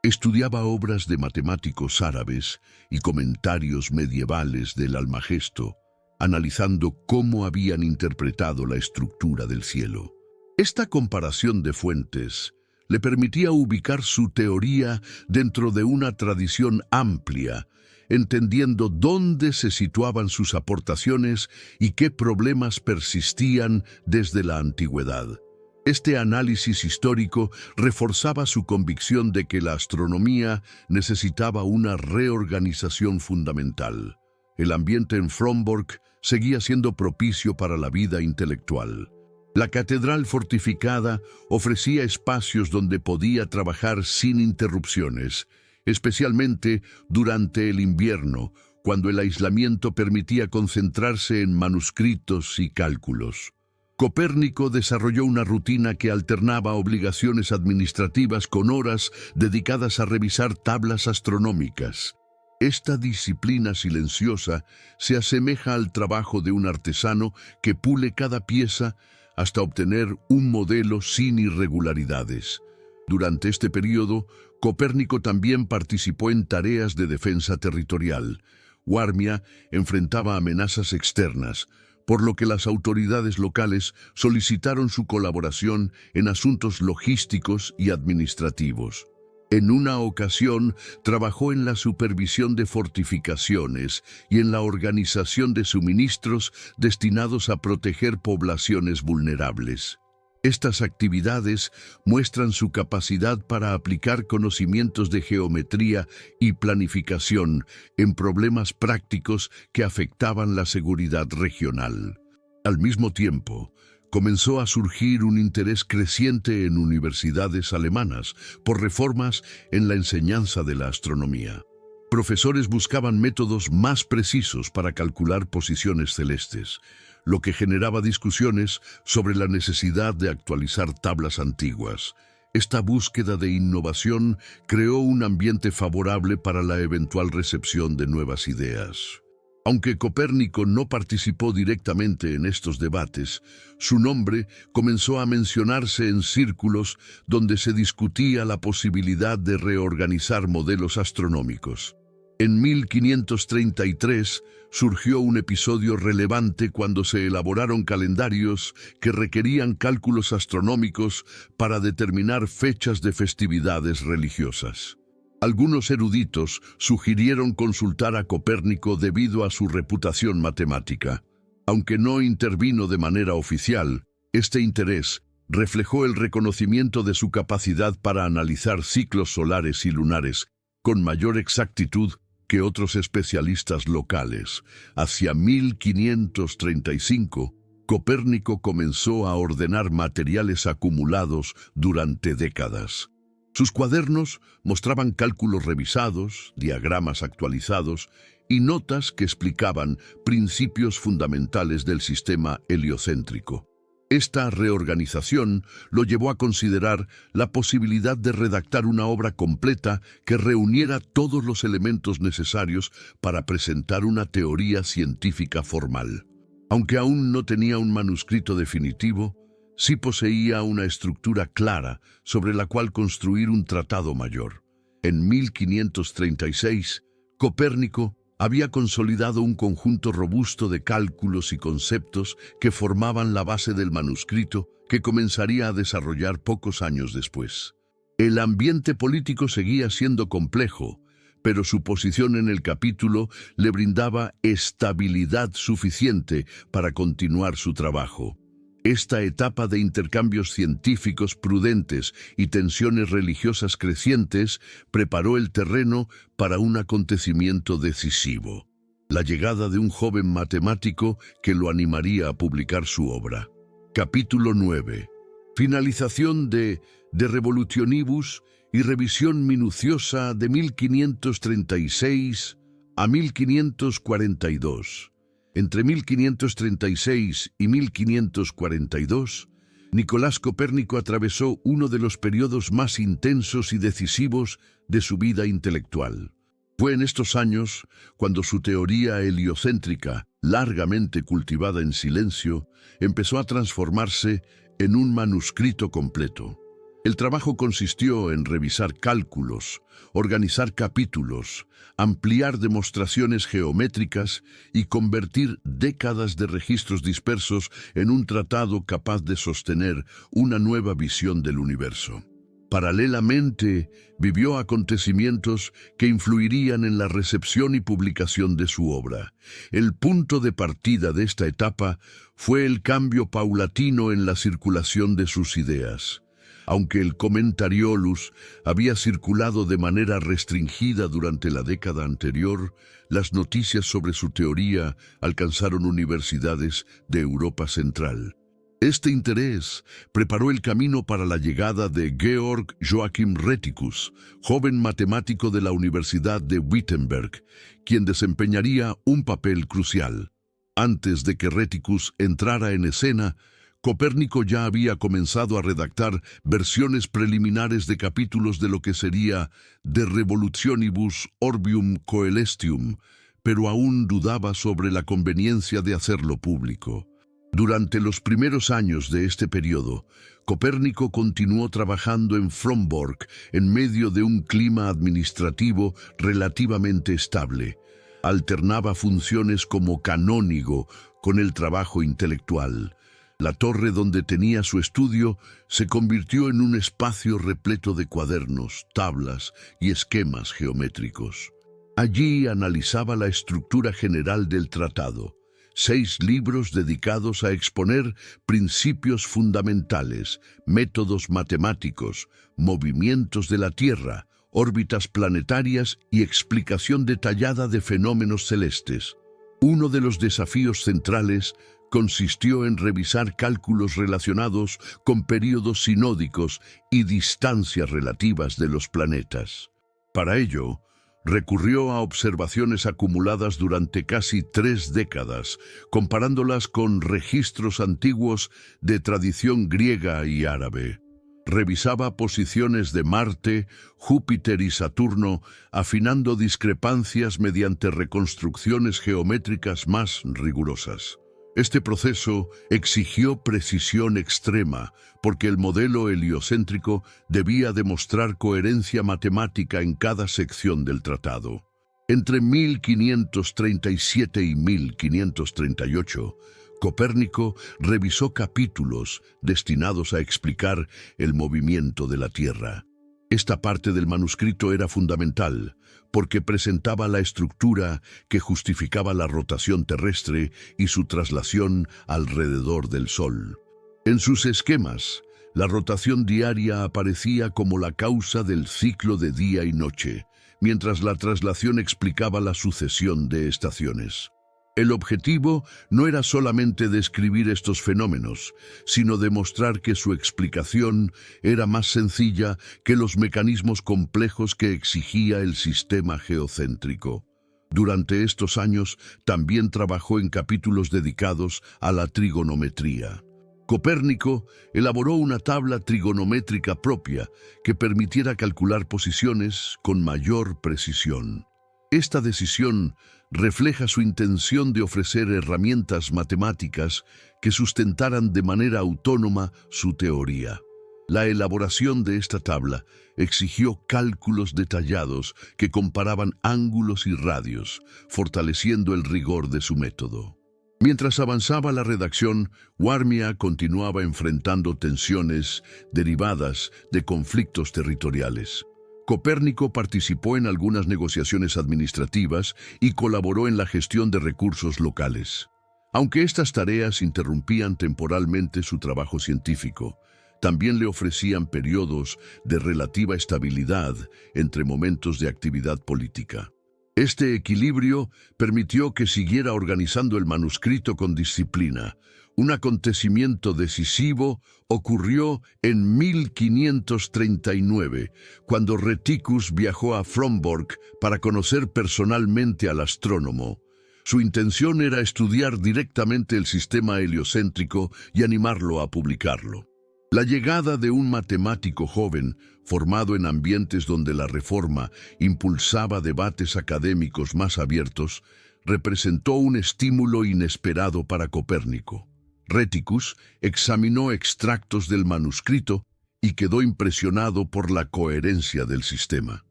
Estudiaba obras de matemáticos árabes y comentarios medievales del Almagesto, analizando cómo habían interpretado la estructura del cielo. Esta comparación de fuentes le permitía ubicar su teoría dentro de una tradición amplia, entendiendo dónde se situaban sus aportaciones y qué problemas persistían desde la antigüedad. Este análisis histórico reforzaba su convicción de que la astronomía necesitaba una reorganización fundamental. El ambiente en Frombork seguía siendo propicio para la vida intelectual. La catedral fortificada ofrecía espacios donde podía trabajar sin interrupciones, especialmente durante el invierno, cuando el aislamiento permitía concentrarse en manuscritos y cálculos. Copérnico desarrolló una rutina que alternaba obligaciones administrativas con horas dedicadas a revisar tablas astronómicas. Esta disciplina silenciosa se asemeja al trabajo de un artesano que pule cada pieza hasta obtener un modelo sin irregularidades. Durante este periodo, Copérnico también participó en tareas de defensa territorial. Warmia enfrentaba amenazas externas, por lo que las autoridades locales solicitaron su colaboración en asuntos logísticos y administrativos. En una ocasión, trabajó en la supervisión de fortificaciones y en la organización de suministros destinados a proteger poblaciones vulnerables. Estas actividades muestran su capacidad para aplicar conocimientos de geometría y planificación en problemas prácticos que afectaban la seguridad regional. Al mismo tiempo, comenzó a surgir un interés creciente en universidades alemanas por reformas en la enseñanza de la astronomía. Profesores buscaban métodos más precisos para calcular posiciones celestes, lo que generaba discusiones sobre la necesidad de actualizar tablas antiguas. Esta búsqueda de innovación creó un ambiente favorable para la eventual recepción de nuevas ideas. Aunque Copérnico no participó directamente en estos debates, su nombre comenzó a mencionarse en círculos donde se discutía la posibilidad de reorganizar modelos astronómicos. En 1533 surgió un episodio relevante cuando se elaboraron calendarios que requerían cálculos astronómicos para determinar fechas de festividades religiosas. Algunos eruditos sugirieron consultar a Copérnico debido a su reputación matemática. Aunque no intervino de manera oficial, este interés reflejó el reconocimiento de su capacidad para analizar ciclos solares y lunares con mayor exactitud que otros especialistas locales. Hacia 1535, Copérnico comenzó a ordenar materiales acumulados durante décadas. Sus cuadernos mostraban cálculos revisados, diagramas actualizados y notas que explicaban principios fundamentales del sistema heliocéntrico. Esta reorganización lo llevó a considerar la posibilidad de redactar una obra completa que reuniera todos los elementos necesarios para presentar una teoría científica formal. Aunque aún no tenía un manuscrito definitivo, sí poseía una estructura clara sobre la cual construir un tratado mayor. En 1536, Copérnico había consolidado un conjunto robusto de cálculos y conceptos que formaban la base del manuscrito que comenzaría a desarrollar pocos años después. El ambiente político seguía siendo complejo, pero su posición en el capítulo le brindaba estabilidad suficiente para continuar su trabajo. Esta etapa de intercambios científicos prudentes y tensiones religiosas crecientes preparó el terreno para un acontecimiento decisivo: la llegada de un joven matemático que lo animaría a publicar su obra. Capítulo 9. Finalización de Revolutionibus y revisión minuciosa de 1536 a 1542. Entre 1536 y 1542, Nicolás Copérnico atravesó uno de los periodos más intensos y decisivos de su vida intelectual. Fue en estos años cuando su teoría heliocéntrica, largamente cultivada en silencio, empezó a transformarse en un manuscrito completo. El trabajo consistió en revisar cálculos, organizar capítulos, ampliar demostraciones geométricas y convertir décadas de registros dispersos en un tratado capaz de sostener una nueva visión del universo. Paralelamente, vivió acontecimientos que influirían en la recepción y publicación de su obra. El punto de partida de esta etapa fue el cambio paulatino en la circulación de sus ideas. Aunque el Commentariolus había circulado de manera restringida durante la década anterior, las noticias sobre su teoría alcanzaron universidades de Europa Central. Este interés preparó el camino para la llegada de Georg Joachim Rheticus, joven matemático de la Universidad de Wittenberg, quien desempeñaría un papel crucial. Antes de que Rheticus entrara en escena, Copérnico ya había comenzado a redactar versiones preliminares de capítulos de lo que sería De Revolutionibus Orbium Coelestium, pero aún dudaba sobre la conveniencia de hacerlo público. Durante los primeros años de este periodo, Copérnico continuó trabajando en Frombork en medio de un clima administrativo relativamente estable. Alternaba funciones como canónigo con el trabajo intelectual. La torre donde tenía su estudio se convirtió en un espacio repleto de cuadernos, tablas y esquemas geométricos. Allí analizaba la estructura general del tratado, 6 libros dedicados a exponer principios fundamentales, métodos matemáticos, movimientos de la Tierra, órbitas planetarias y explicación detallada de fenómenos celestes. Uno de los desafíos centrales consistió en revisar cálculos relacionados con períodos sinódicos y distancias relativas de los planetas. Para ello, recurrió a observaciones acumuladas durante casi 3 décadas, comparándolas con registros antiguos de tradición griega y árabe. Revisaba posiciones de Marte, Júpiter y Saturno, afinando discrepancias mediante reconstrucciones geométricas más rigurosas. Este proceso exigió precisión extrema, porque el modelo heliocéntrico debía demostrar coherencia matemática en cada sección del tratado. Entre 1537 y 1538, Copérnico revisó capítulos destinados a explicar el movimiento de la Tierra. Esta parte del manuscrito era fundamental, porque presentaba la estructura que justificaba la rotación terrestre y su traslación alrededor del Sol. En sus esquemas, la rotación diaria aparecía como la causa del ciclo de día y noche, mientras la traslación explicaba la sucesión de estaciones. El objetivo no era solamente describir estos fenómenos, sino demostrar que su explicación era más sencilla que los mecanismos complejos que exigía el sistema geocéntrico. Durante estos años también trabajó en capítulos dedicados a la trigonometría. Copérnico elaboró una tabla trigonométrica propia que permitiera calcular posiciones con mayor precisión. Esta decisión refleja su intención de ofrecer herramientas matemáticas que sustentaran de manera autónoma su teoría. La elaboración de esta tabla exigió cálculos detallados que comparaban ángulos y radios, fortaleciendo el rigor de su método. Mientras avanzaba la redacción, Warmia continuaba enfrentando tensiones derivadas de conflictos territoriales. Copérnico participó en algunas negociaciones administrativas y colaboró en la gestión de recursos locales. Aunque estas tareas interrumpían temporalmente su trabajo científico, también le ofrecían periodos de relativa estabilidad entre momentos de actividad política. Este equilibrio permitió que siguiera organizando el manuscrito con disciplina. Un acontecimiento decisivo ocurrió en 1539, cuando Rheticus viajó a Frombork para conocer personalmente al astrónomo. Su intención era estudiar directamente el sistema heliocéntrico y animarlo a publicarlo. La llegada de un matemático joven, formado en ambientes donde la reforma impulsaba debates académicos más abiertos, representó un estímulo inesperado para Copérnico. Rheticus examinó extractos del manuscrito y quedó impresionado por la coherencia del sistema.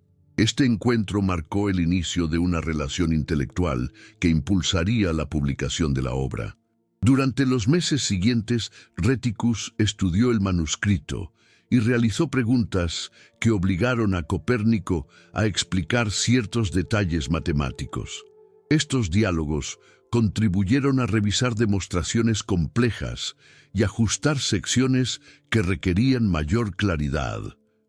Este encuentro marcó el inicio de una relación intelectual que impulsaría la publicación de la obra. Durante los meses siguientes, Rheticus estudió el manuscrito y realizó preguntas que obligaron a Copérnico a explicar ciertos detalles matemáticos. Estos diálogos contribuyeron a revisar demostraciones complejas y ajustar secciones que requerían mayor claridad.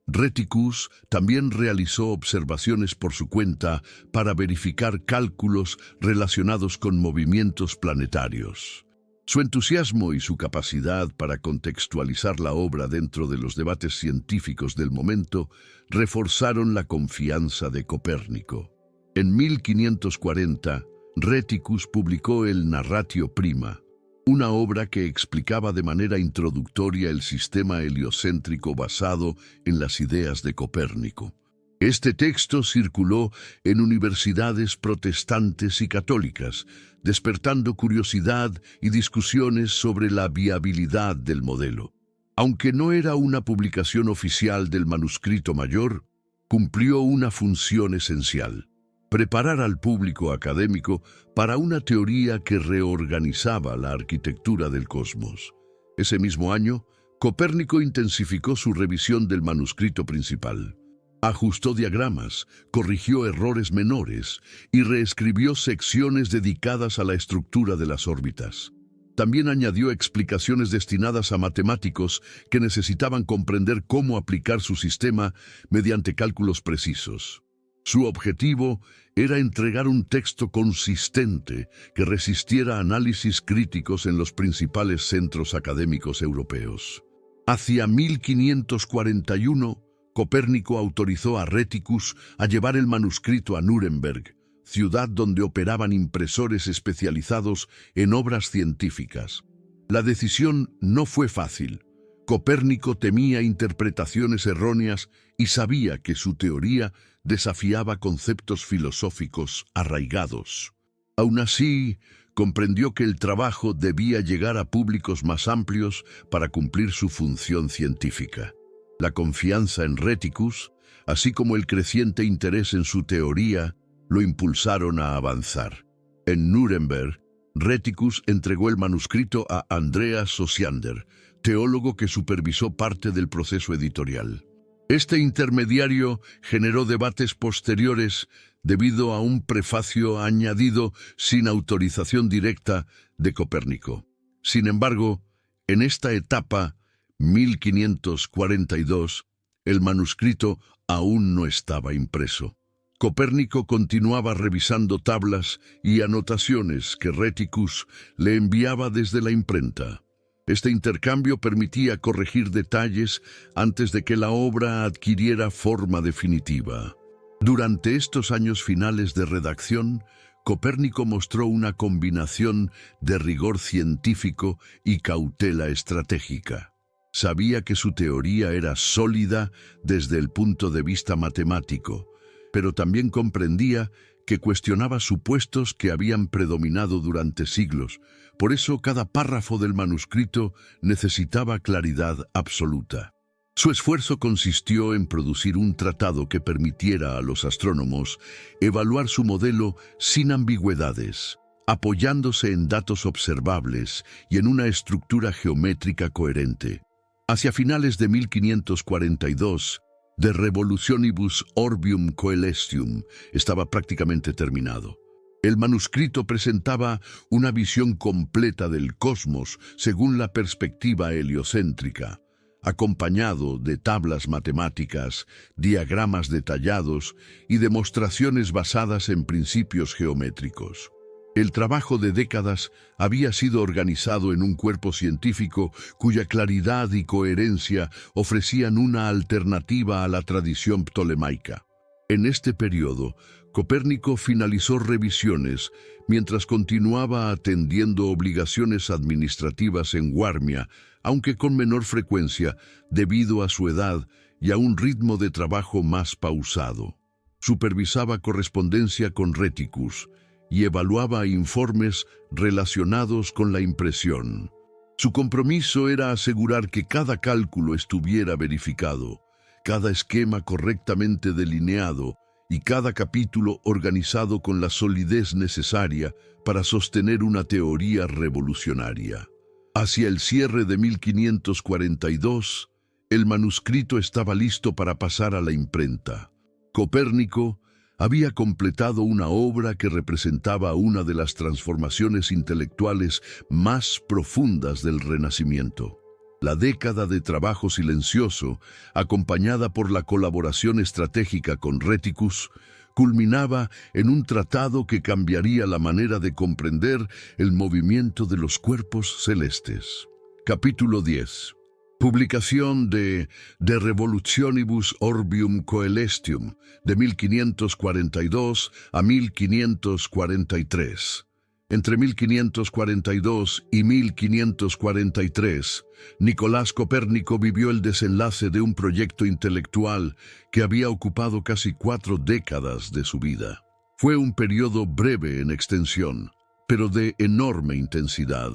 Rheticus también realizó observaciones por su cuenta para verificar cálculos relacionados con movimientos planetarios. Su entusiasmo y su capacidad para contextualizar la obra dentro de los debates científicos del momento reforzaron la confianza de Copérnico. En 1540, Rheticus publicó el Narratio Prima, una obra que explicaba de manera introductoria el sistema heliocéntrico basado en las ideas de Copérnico. Este texto circuló en universidades protestantes y católicas, despertando curiosidad y discusiones sobre la viabilidad del modelo. Aunque no era una publicación oficial del manuscrito mayor, cumplió una función esencial: preparar al público académico para una teoría que reorganizaba la arquitectura del cosmos. Ese mismo año, Copérnico intensificó su revisión del manuscrito principal. Ajustó diagramas, corrigió errores menores y reescribió secciones dedicadas a la estructura de las órbitas. También añadió explicaciones destinadas a matemáticos que necesitaban comprender cómo aplicar su sistema mediante cálculos precisos. Su objetivo era entregar un texto consistente que resistiera análisis críticos en los principales centros académicos europeos. Hacia 1541, Copérnico autorizó a Rheticus a llevar el manuscrito a Nuremberg, ciudad donde operaban impresores especializados en obras científicas. La decisión no fue fácil. Copérnico temía interpretaciones erróneas y sabía que su teoría desafiaba conceptos filosóficos arraigados. Aún así, comprendió que el trabajo debía llegar a públicos más amplios para cumplir su función científica. La confianza en Rheticus, así como el creciente interés en su teoría, lo impulsaron a avanzar. En Nuremberg, Rheticus entregó el manuscrito a Andreas Osiander, teólogo que supervisó parte del proceso editorial. Este intermediario generó debates posteriores debido a un prefacio añadido sin autorización directa de Copérnico. Sin embargo, en esta etapa, 1542, el manuscrito aún no estaba impreso. Copérnico continuaba revisando tablas y anotaciones que Rheticus le enviaba desde la imprenta. Este intercambio permitía corregir detalles antes de que la obra adquiriera forma definitiva. Durante estos años finales de redacción, Copérnico mostró una combinación de rigor científico y cautela estratégica. Sabía que su teoría era sólida desde el punto de vista matemático, pero también comprendía que cuestionaba supuestos que habían predominado durante siglos. Por eso, cada párrafo del manuscrito necesitaba claridad absoluta. Su esfuerzo consistió en producir un tratado que permitiera a los astrónomos evaluar su modelo sin ambigüedades, apoyándose en datos observables y en una estructura geométrica coherente. Hacia finales de 1542, De Revolutionibus Orbium Coelestium estaba prácticamente terminado. El manuscrito presentaba una visión completa del cosmos según la perspectiva heliocéntrica, acompañado de tablas matemáticas, diagramas detallados y demostraciones basadas en principios geométricos. El trabajo de décadas había sido organizado en un cuerpo científico cuya claridad y coherencia ofrecían una alternativa a la tradición ptolemaica. En este periodo, Copérnico finalizó revisiones mientras continuaba atendiendo obligaciones administrativas en Warmia, aunque con menor frecuencia debido a su edad y a un ritmo de trabajo más pausado. Supervisaba correspondencia con Rheticus y evaluaba informes relacionados con la impresión. Su compromiso era asegurar que cada cálculo estuviera verificado, cada esquema correctamente delineado y cada capítulo organizado con la solidez necesaria para sostener una teoría revolucionaria. Hacia el cierre de 1542, el manuscrito estaba listo para pasar a la imprenta. Copérnico había completado una obra que representaba una de las transformaciones intelectuales más profundas del Renacimiento. La década de trabajo silencioso, acompañada por la colaboración estratégica con Rheticus, culminaba en un tratado que cambiaría la manera de comprender el movimiento de los cuerpos celestes. Capítulo 10. Publicación de Revolutionibus Orbium Coelestium de 1542 a 1543. Entre 1542 y 1543, Nicolás Copérnico vivió el desenlace de un proyecto intelectual que había ocupado casi 4 décadas de su vida. Fue un periodo breve en extensión, pero de enorme intensidad.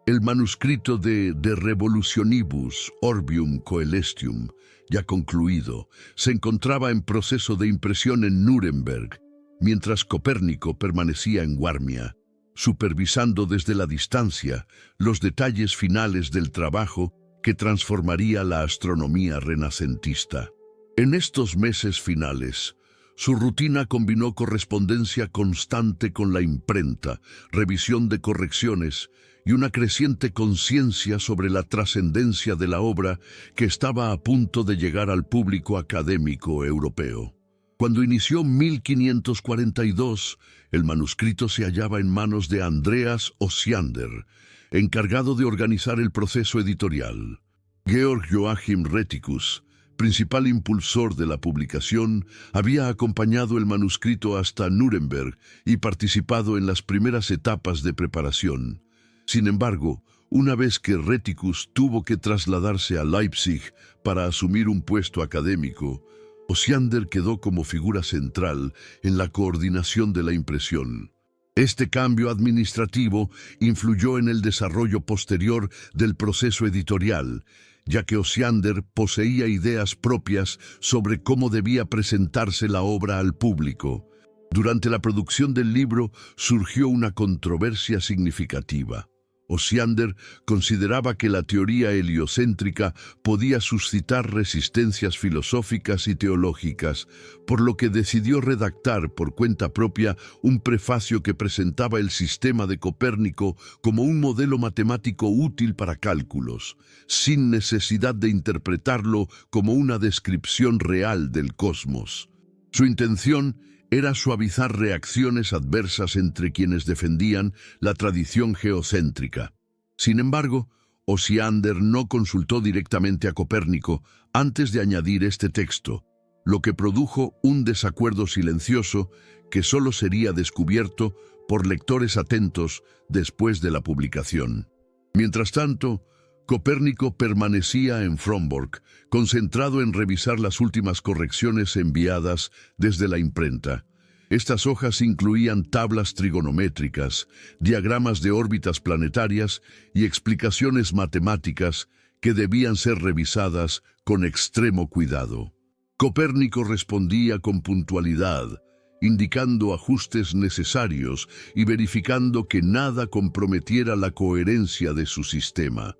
El manuscrito de Revolutionibus Orbium Coelestium, ya concluido, se encontraba en proceso de impresión en Nuremberg, mientras Copérnico permanecía en Warmia, supervisando desde la distancia los detalles finales del trabajo que transformaría la astronomía renacentista. En estos meses finales, su rutina combinó correspondencia constante con la imprenta, revisión de correcciones y una creciente conciencia sobre la trascendencia de la obra que estaba a punto de llegar al público académico europeo. Cuando inició 1542, el manuscrito se hallaba en manos de Andreas Osiander, encargado de organizar el proceso editorial. Georg Joachim Rheticus, principal impulsor de la publicación, había acompañado el manuscrito hasta Nuremberg y participado en las primeras etapas de preparación. Sin embargo, una vez que Rheticus tuvo que trasladarse a Leipzig para asumir un puesto académico, Osiander quedó como figura central en la coordinación de la impresión. Este cambio administrativo influyó en el desarrollo posterior del proceso editorial, ya que Osiander poseía ideas propias sobre cómo debía presentarse la obra al público. Durante la producción del libro surgió una controversia significativa. Osiander consideraba que la teoría heliocéntrica podía suscitar resistencias filosóficas y teológicas, por lo que decidió redactar por cuenta propia un prefacio que presentaba el sistema de Copérnico como un modelo matemático útil para cálculos, sin necesidad de interpretarlo como una descripción real del cosmos. Su intención era suavizar reacciones adversas entre quienes defendían la tradición geocéntrica. Sin embargo, Osiander no consultó directamente a Copérnico antes de añadir este texto, lo que produjo un desacuerdo silencioso que solo sería descubierto por lectores atentos después de la publicación. Mientras tanto, Copérnico permanecía en Frombork, concentrado en revisar las últimas correcciones enviadas desde la imprenta. Estas hojas incluían tablas trigonométricas, diagramas de órbitas planetarias y explicaciones matemáticas que debían ser revisadas con extremo cuidado. Copérnico respondía con puntualidad, indicando ajustes necesarios y verificando que nada comprometiera la coherencia de su sistema.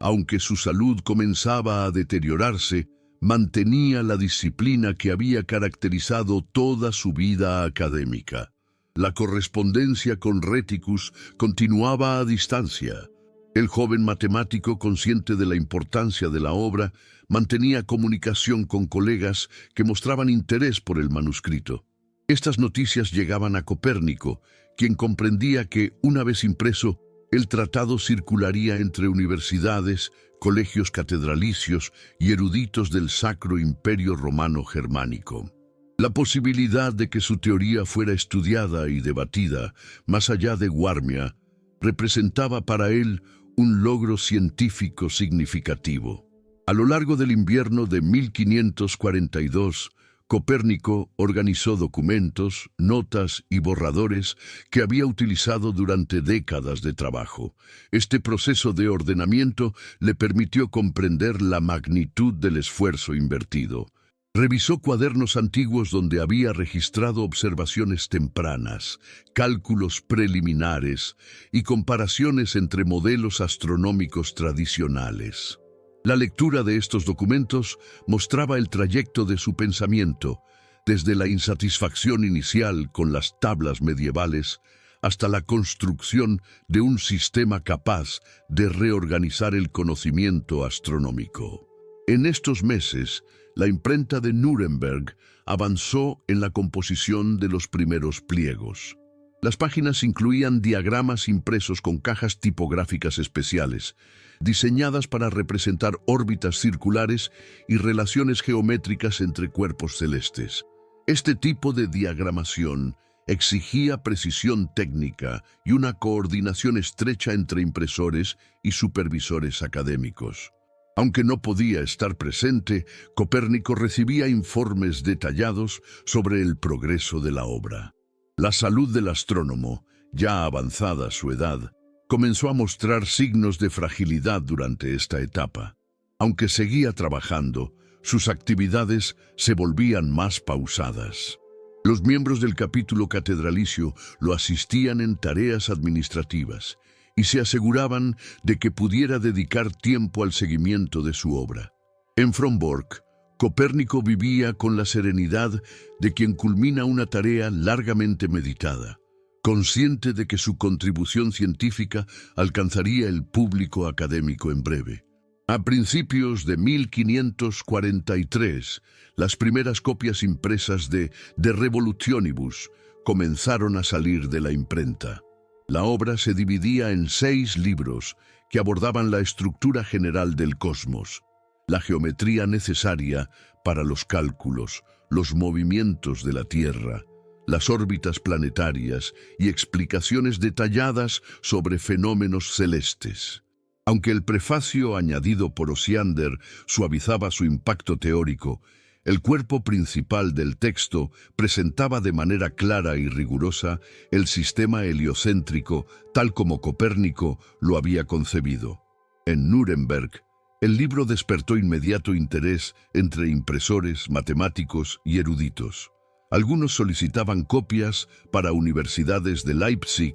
Aunque su salud comenzaba a deteriorarse, mantenía la disciplina que había caracterizado toda su vida académica. La correspondencia con Rheticus continuaba a distancia. El joven matemático, consciente de la importancia de la obra, mantenía comunicación con colegas que mostraban interés por el manuscrito. Estas noticias llegaban a Copérnico, quien comprendía que, una vez impreso, el tratado circularía entre universidades, colegios catedralicios y eruditos del Sacro Imperio Romano Germánico. La posibilidad de que su teoría fuera estudiada y debatida más allá de Warmia representaba para él un logro científico significativo. A lo largo del invierno de 1542, Copérnico organizó documentos, notas y borradores que había utilizado durante décadas de trabajo. Este proceso de ordenamiento le permitió comprender la magnitud del esfuerzo invertido. Revisó cuadernos antiguos donde había registrado observaciones tempranas, cálculos preliminares y comparaciones entre modelos astronómicos tradicionales. La lectura de estos documentos mostraba el trayecto de su pensamiento, desde la insatisfacción inicial con las tablas medievales hasta la construcción de un sistema capaz de reorganizar el conocimiento astronómico. En estos meses, la imprenta de Nuremberg avanzó en la composición de los primeros pliegos. Las páginas incluían diagramas impresos con cajas tipográficas especiales, diseñadas para representar órbitas circulares y relaciones geométricas entre cuerpos celestes. Este tipo de diagramación exigía precisión técnica y una coordinación estrecha entre impresores y supervisores académicos. Aunque no podía estar presente, Copérnico recibía informes detallados sobre el progreso de la obra. La salud del astrónomo, ya avanzada su edad, comenzó a mostrar signos de fragilidad durante esta etapa. Aunque seguía trabajando, sus actividades se volvían más pausadas. Los miembros del capítulo catedralicio lo asistían en tareas administrativas y se aseguraban de que pudiera dedicar tiempo al seguimiento de su obra. En Frombork, Copérnico vivía con la serenidad de quien culmina una tarea largamente meditada, consciente de que su contribución científica alcanzaría el público académico en breve. A principios de 1543, las primeras copias impresas de Revolutionibus comenzaron a salir de la imprenta. La obra se dividía en 6 libros que abordaban la estructura general del cosmos, la geometría necesaria para los cálculos, los movimientos de la Tierra, las órbitas planetarias y explicaciones detalladas sobre fenómenos celestes. Aunque el prefacio añadido por Osiander suavizaba su impacto teórico, el cuerpo principal del texto presentaba de manera clara y rigurosa el sistema heliocéntrico tal como Copérnico lo había concebido. En Nuremberg, el libro despertó inmediato interés entre impresores, matemáticos y eruditos. Algunos solicitaban copias para universidades de Leipzig,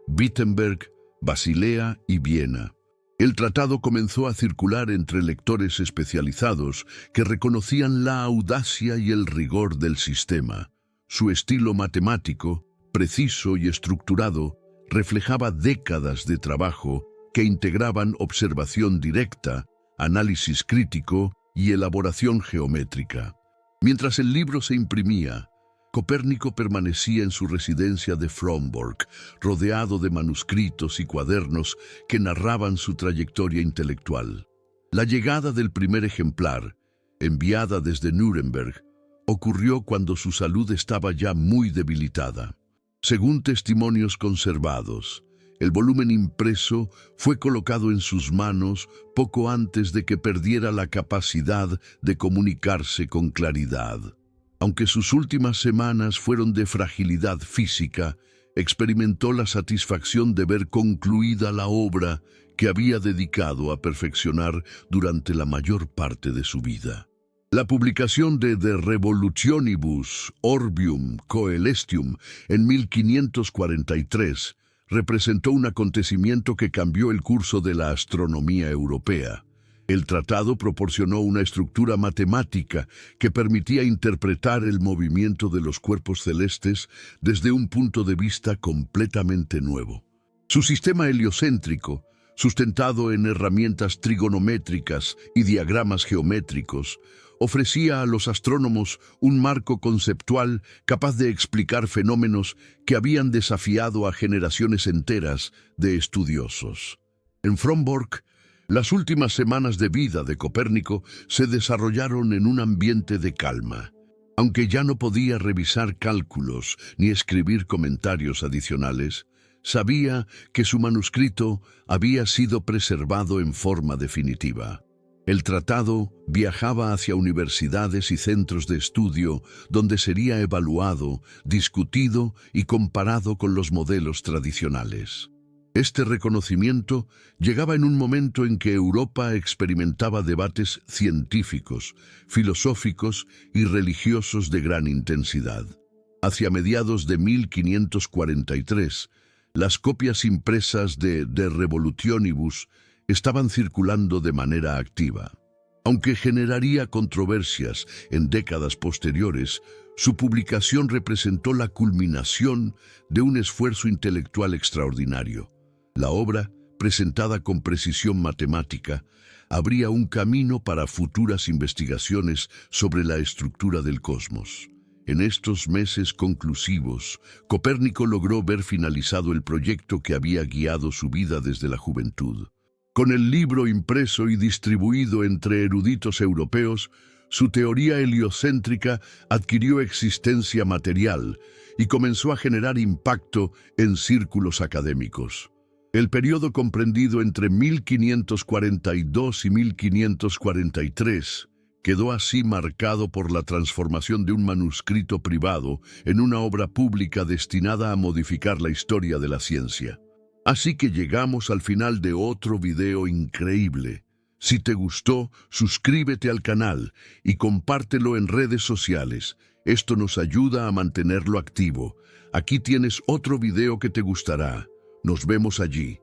Wittenberg, Basilea y Viena. El tratado comenzó a circular entre lectores especializados que reconocían la audacia y el rigor del sistema. Su estilo matemático, preciso y estructurado, reflejaba décadas de trabajo que integraban observación directa, análisis crítico y elaboración geométrica. Mientras el libro se imprimía, Copérnico permanecía en su residencia de Frombork, rodeado de manuscritos y cuadernos que narraban su trayectoria intelectual. La llegada del primer ejemplar, enviada desde Nuremberg, ocurrió cuando su salud estaba ya muy debilitada. Según testimonios conservados, el volumen impreso fue colocado en sus manos poco antes de que perdiera la capacidad de comunicarse con claridad. Aunque sus últimas semanas fueron de fragilidad física, experimentó la satisfacción de ver concluida la obra que había dedicado a perfeccionar durante la mayor parte de su vida. La publicación de Revolutionibus Orbium Coelestium en 1543 representó un acontecimiento que cambió el curso de la astronomía europea. El tratado proporcionó una estructura matemática que permitía interpretar el movimiento de los cuerpos celestes desde un punto de vista completamente nuevo. Su sistema heliocéntrico, sustentado en herramientas trigonométricas y diagramas geométricos, ofrecía a los astrónomos un marco conceptual capaz de explicar fenómenos que habían desafiado a generaciones enteras de estudiosos. En Frombork, las últimas semanas de vida de Copérnico se desarrollaron en un ambiente de calma. Aunque ya no podía revisar cálculos ni escribir comentarios adicionales, sabía que su manuscrito había sido preservado en forma definitiva. El tratado viajaba hacia universidades y centros de estudio donde sería evaluado, discutido y comparado con los modelos tradicionales. Este reconocimiento llegaba en un momento en que Europa experimentaba debates científicos, filosóficos y religiosos de gran intensidad. Hacia mediados de 1543, las copias impresas de Revolutionibus estaban circulando de manera activa. Aunque generaría controversias en décadas posteriores, su publicación representó la culminación de un esfuerzo intelectual extraordinario. La obra, presentada con precisión matemática, abría un camino para futuras investigaciones sobre la estructura del cosmos. En estos meses conclusivos, Copérnico logró ver finalizado el proyecto que había guiado su vida desde la juventud. Con el libro impreso y distribuido entre eruditos europeos, su teoría heliocéntrica adquirió existencia material y comenzó a generar impacto en círculos académicos. El periodo comprendido entre 1542 y 1543 quedó así marcado por la transformación de un manuscrito privado en una obra pública destinada a modificar la historia de la ciencia. Así que llegamos al final de otro video increíble. Si te gustó, suscríbete al canal y compártelo en redes sociales. Esto nos ayuda a mantenerlo activo. Aquí tienes otro video que te gustará. Nos vemos allí.